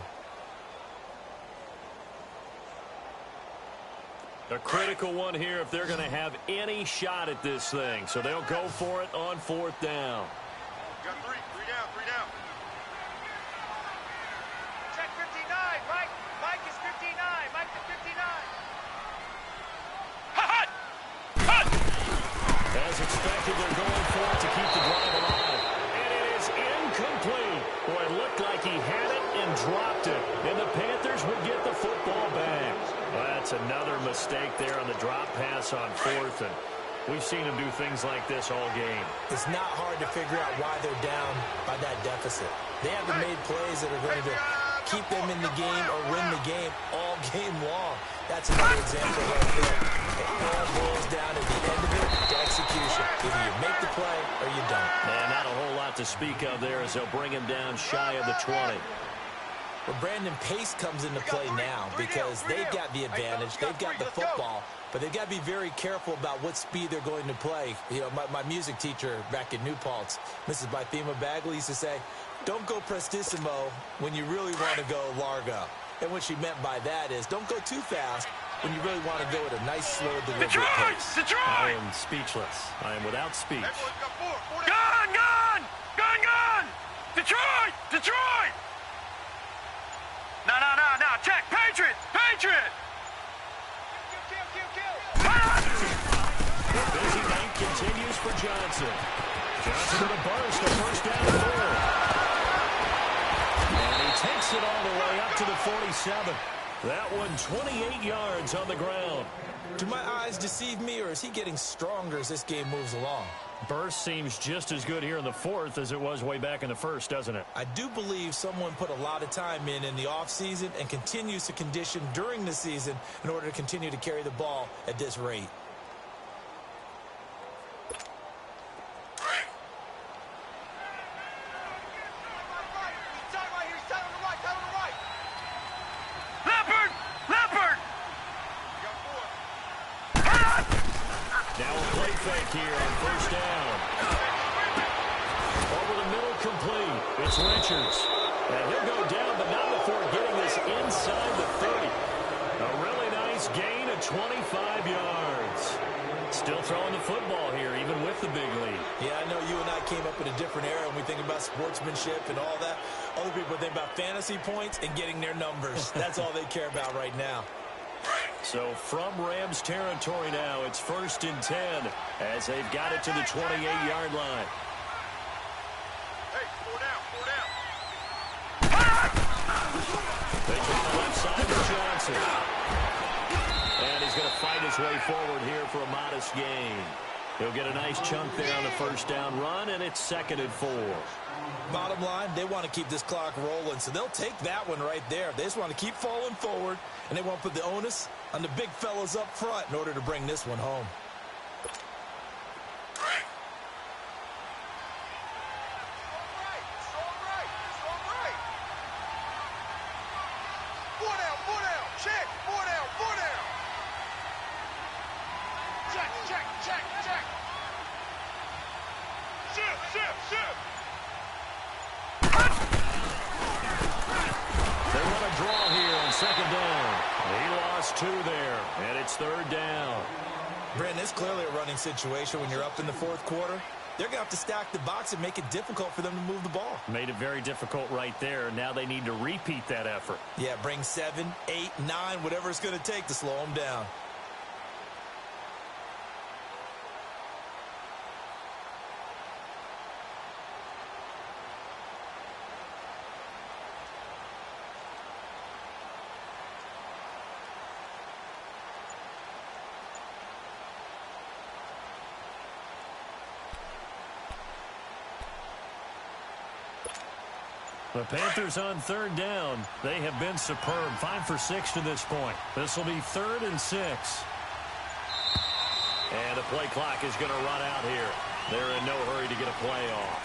A critical one here if they're going to have any shot at this thing. So they'll go for it on 4th down. Got 3 down, 3 down. Check 59, Mike. Mike is 59. Mike is 59. As it's That's another mistake there on the drop pass on fourth, and we've seen him do things like this all game. It's not hard to figure out why they're down by that deficit. They haven't made plays that are going to keep them in the game or win the game all game long. That's another example right there. It all boils down at the end of it to execution. Either you make the play or you don't. And not a whole lot to speak of there as they'll bring him down shy of the 20. Well, Brandon, pace comes into play now because they've got the advantage. They've got the football, but they've got to be very careful about what speed they're going to play. You know, my music teacher back in New Paltz, Mrs. Bythema Bagley, used to say, don't go prestissimo when you really want to go largo. And what she meant by that is don't go too fast when you really want to go at a nice, slow, deliberate pace. I am speechless. I am without speech. Gun! Gun! Gun! Gun! Detroit! Detroit! No. Check. Patriot! Patriot! The busy night continues for Johnson. Johnson with a burst, a first down and 4. And he takes it all the way up to the 47. That one 28 yards on the ground. Do my eyes deceive me, or is he getting stronger as this game moves along? Burst seems just as good here in the fourth as it was way back in the first, doesn't it? I do believe someone put a lot of time in the offseason and continues to condition during the season in order to continue to carry the ball at this rate. Now a play fake here on first down. Over the middle, complete. It's Richards. And he'll go down, but not before getting this inside the 30. A really nice gain of 25 yards. Still throwing the football here, even with the big lead. Yeah, I know you and I came up in a different era when we think about sportsmanship and all that. Other people think about fantasy points and getting their numbers. That's all they care about right now. So from Rams territory now, it's 1st and 10 as they've got it to the 28-yard line. Hey, 4 down. They try the left side to Johnson. And he's going to fight his way forward here for a modest gain. He'll get a nice chunk there on the first down run, and it's 2nd and 4. Bottom line, they want to keep this clock rolling, so they'll take that one right there. They just want to keep falling forward, and they want to put the onus on the big fellas up front in order to bring this one home. Shift. They want to draw here on 2nd down. He lost 2 there, and it's 3rd down. Brandon, it's clearly a running situation when you're up in the 4th quarter. They're going to have to stack the box and make it difficult for them to move the ball. Made it very difficult right there. Now they need to repeat that effort. Yeah, bring 7, 8, 9, whatever it's going to take to slow them down. The Panthers on 3rd down. They have been superb. 5 for 6 to this point. This will be 3rd and 6. And the play clock is going to run out here. They're in no hurry to get a play off.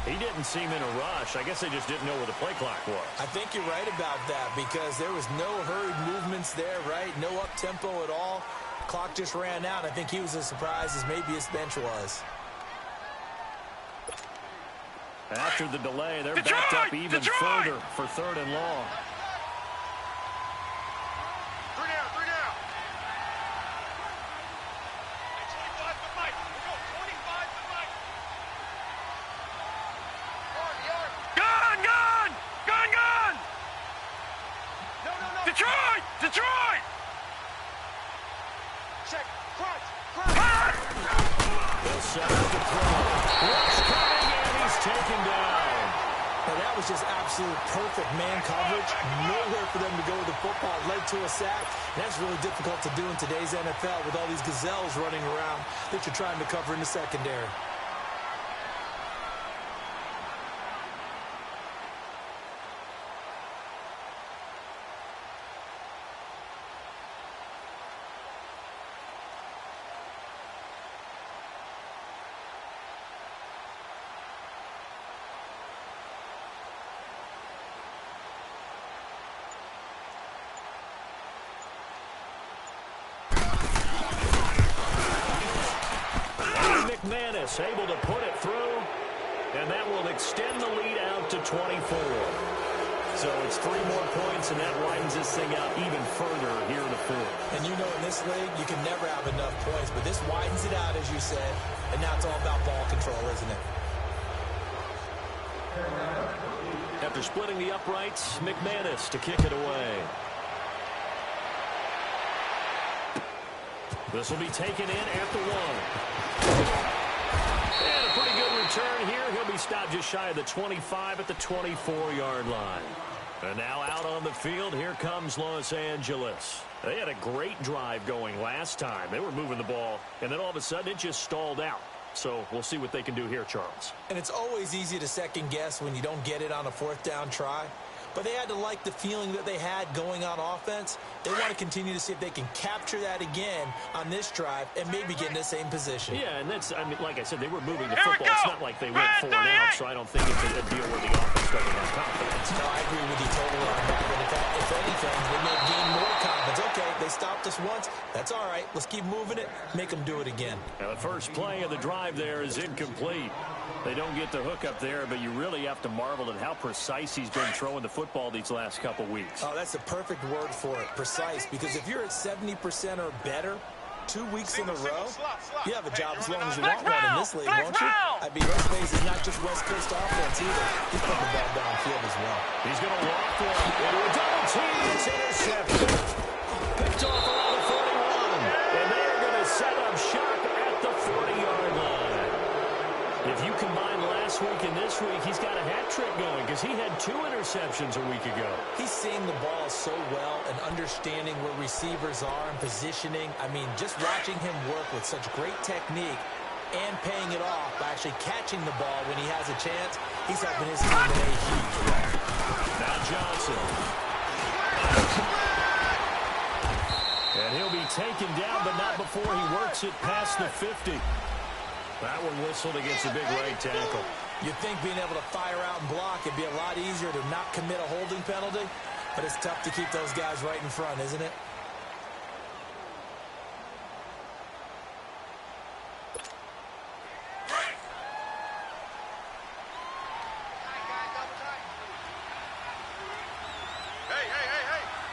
He didn't seem in a rush. I guess they just didn't know where the play clock was. I think you're right about that because there was no hurried movements there, right? No up-tempo at all. Clock just ran out. I think he was as surprised as maybe his bench was. After the delay, they're backed up even further for 3rd and long. 3 down. 25 to Mike. We go 25 to Mike. Gun! No. Detroit! Check. Crunch. They'll set up the throw. Rush coming in. He's taken down. Now, that was was just absolute perfect man coverage. Nowhere for them to go with the football. Led to a sack. And that's really difficult to do in today's NFL with all these gazelles running around that you're trying to cover in the secondary. McManus able to put it through, and that will extend the lead out to 24. So it's 3 more points, and that widens this thing out even further here in the fourth. And you know, in this league, you can never have enough points, but this widens it out, as you said, and now it's all about ball control, isn't it? After splitting the uprights, McManus to kick it away. This will be taken in at the 1. And a pretty good return here. He'll be stopped just shy of the 25 at the 24-yard line. And now out on the field, here comes Los Angeles. They had a great drive going last time. They were moving the ball, and then all of a sudden it just stalled out. So we'll see what they can do here, Charles. And it's always easy to second guess when you don't get it on a 4th down try. But they had to like the feeling that they had going on offense. They want to continue to see if they can capture that again on this drive and maybe get in the same position. Yeah, and that's, I mean, like I said, they were moving the football. It's not like they went 4 and out, so I don't think it's a deal where the offense doesn't have confidence. No, I agree with you totally on that. And in fact, if anything, they may gain more confidence. Okay, they stopped us once. That's all right. Let's keep moving it. Make them do it again. Now, the first play of the drive there is incomplete. They don't get the hook up there, but you really have to marvel at how precise he's been throwing the football these last couple weeks. Oh, that's the perfect word for it, precise. Because if you're at 70% or better 2 weeks in a row, you have a job as long as you want one in this league, won't you? I mean, let's face it, not just West Coast offense either. He's putting the ball downfield as well. He's going to walk one into a double team. It's intercepted. Picked off around the 41. And they're going to set up shop at the 40-yard line. If you combine last week and this week, he's got a hat trick going because he had 2 interceptions a week ago. He's seeing the ball so well and understanding where receivers are and positioning. I mean, just watching him work with such great technique and paying it off by actually catching the ball when he has a chance, he's helping his team in a huge way. Now Johnson. And he'll be taken down, but not before he works it past the 50. That one whistled against a big right tackle. You'd think being able to fire out and block, it'd be a lot easier to not commit a holding penalty, but it's tough to keep those guys right in front, isn't it?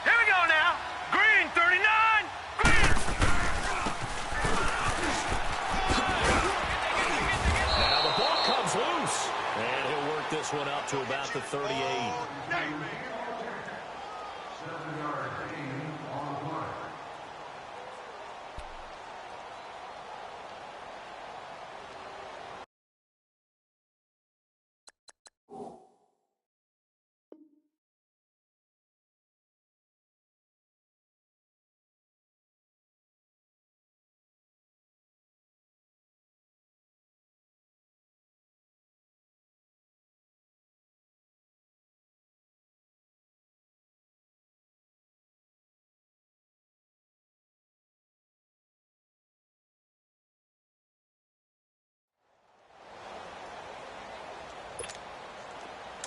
Here we go now. Green, 39. And he'll work this one out to about the 38. 7-yard gain on the play.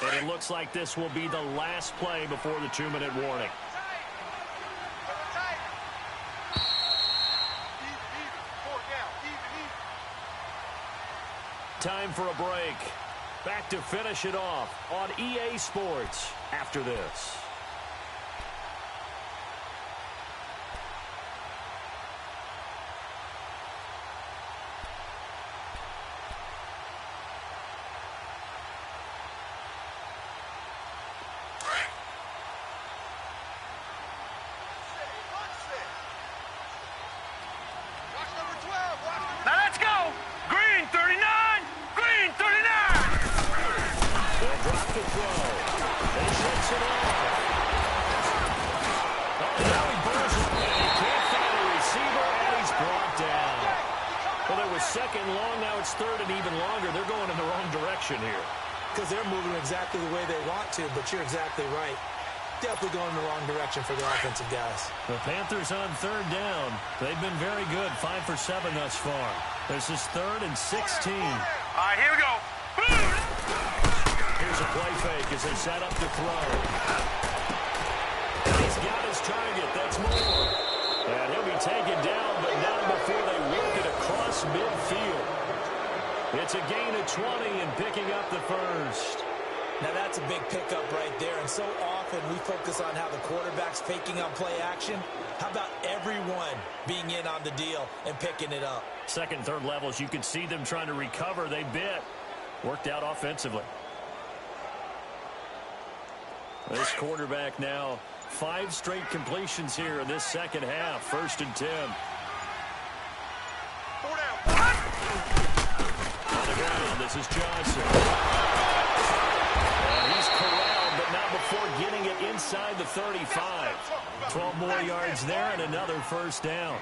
And it looks like this will be the last play before the 2-minute warning. Time for a break. Back to finish it off on EA Sports after this. Now let's go. Green, 39. Green, 39. They'll drop the throw. it's third and even longer. They're going in the wrong direction here. Because they're moving exactly the way they want to, but you're exactly right. Definitely going in the wrong direction for the offensive guys. The Panthers on third down. They've been very good, 5 for 7 thus far. This is third and 16. All right, here we go. Here's a play fake as they set up to throw. He's got his target. That's Moore. And he'll be taken down, but not before they work it across midfield. It's a gain of 20 and picking up the first. Now, that's a big pickup right there, and so often we focus on how the quarterback's faking on play action. How about everyone being in on the deal and picking it up? Second, third levels, you can see them trying to recover. They bit. Worked out offensively. This quarterback now, 5 straight completions here in this second half. 1st and 10. On the ground, this is Johnson. And he's corralled, but not before getting it inside the 35. 12 more yards there and another first down.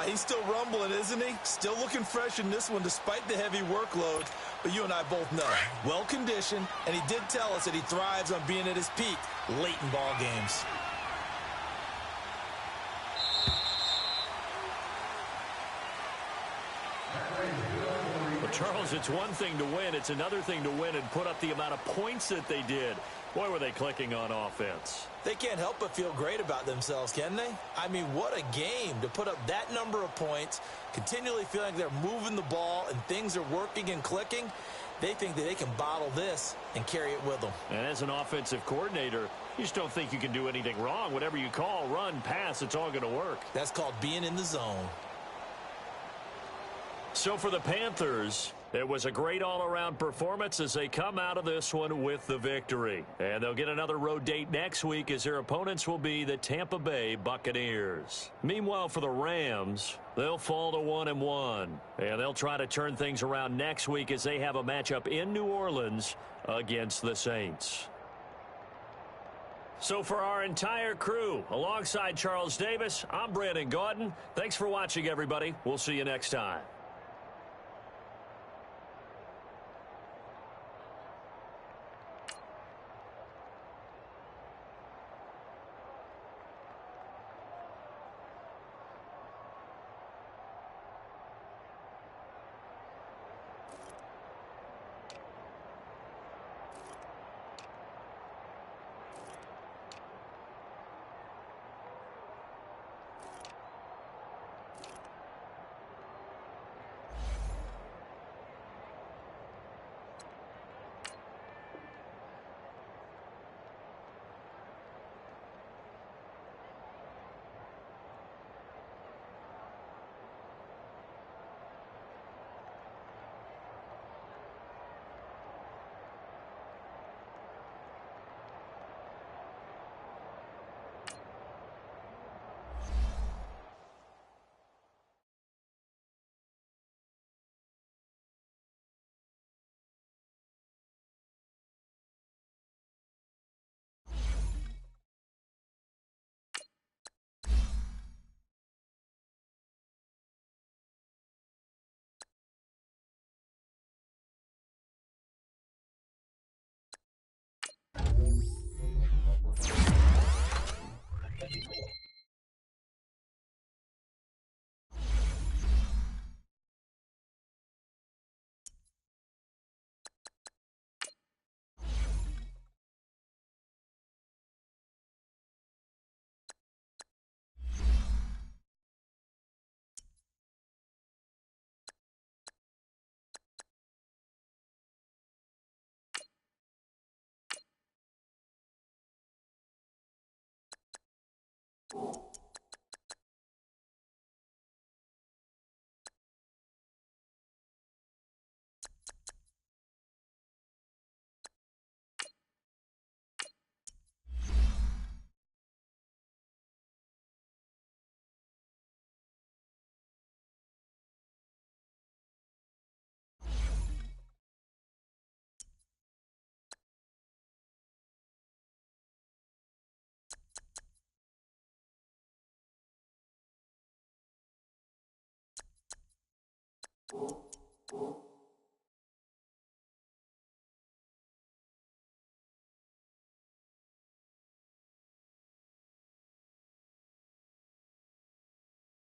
He's still rumbling, isn't he? Still looking fresh in this one despite the heavy workload. But you and I both know, well-conditioned, and he did tell us that he thrives on being at his peak late in ball games. Well, Charles, it's one thing to win. It's another thing to win and put up the amount of points that they did. Boy, were they clicking on offense. They can't help but feel great about themselves, can they? I mean, what a game to put up that number of points, continually feeling like they're moving the ball and things are working and clicking. They think that they can bottle this and carry it with them. And as an offensive coordinator, you just don't think you can do anything wrong. Whatever you call, run, pass, it's all going to work. That's called being in the zone. So for the Panthers, it was a great all-around performance as they come out of this one with the victory. And they'll get another road date next week as their opponents will be the Tampa Bay Buccaneers. Meanwhile, for the Rams, they'll fall to 1-1. And they'll try to turn things around next week as they have a matchup in New Orleans against the Saints. So for our entire crew, alongside Charles Davis, I'm Brandon Gaudin. Thanks for watching, everybody. We'll see you next time. Oh.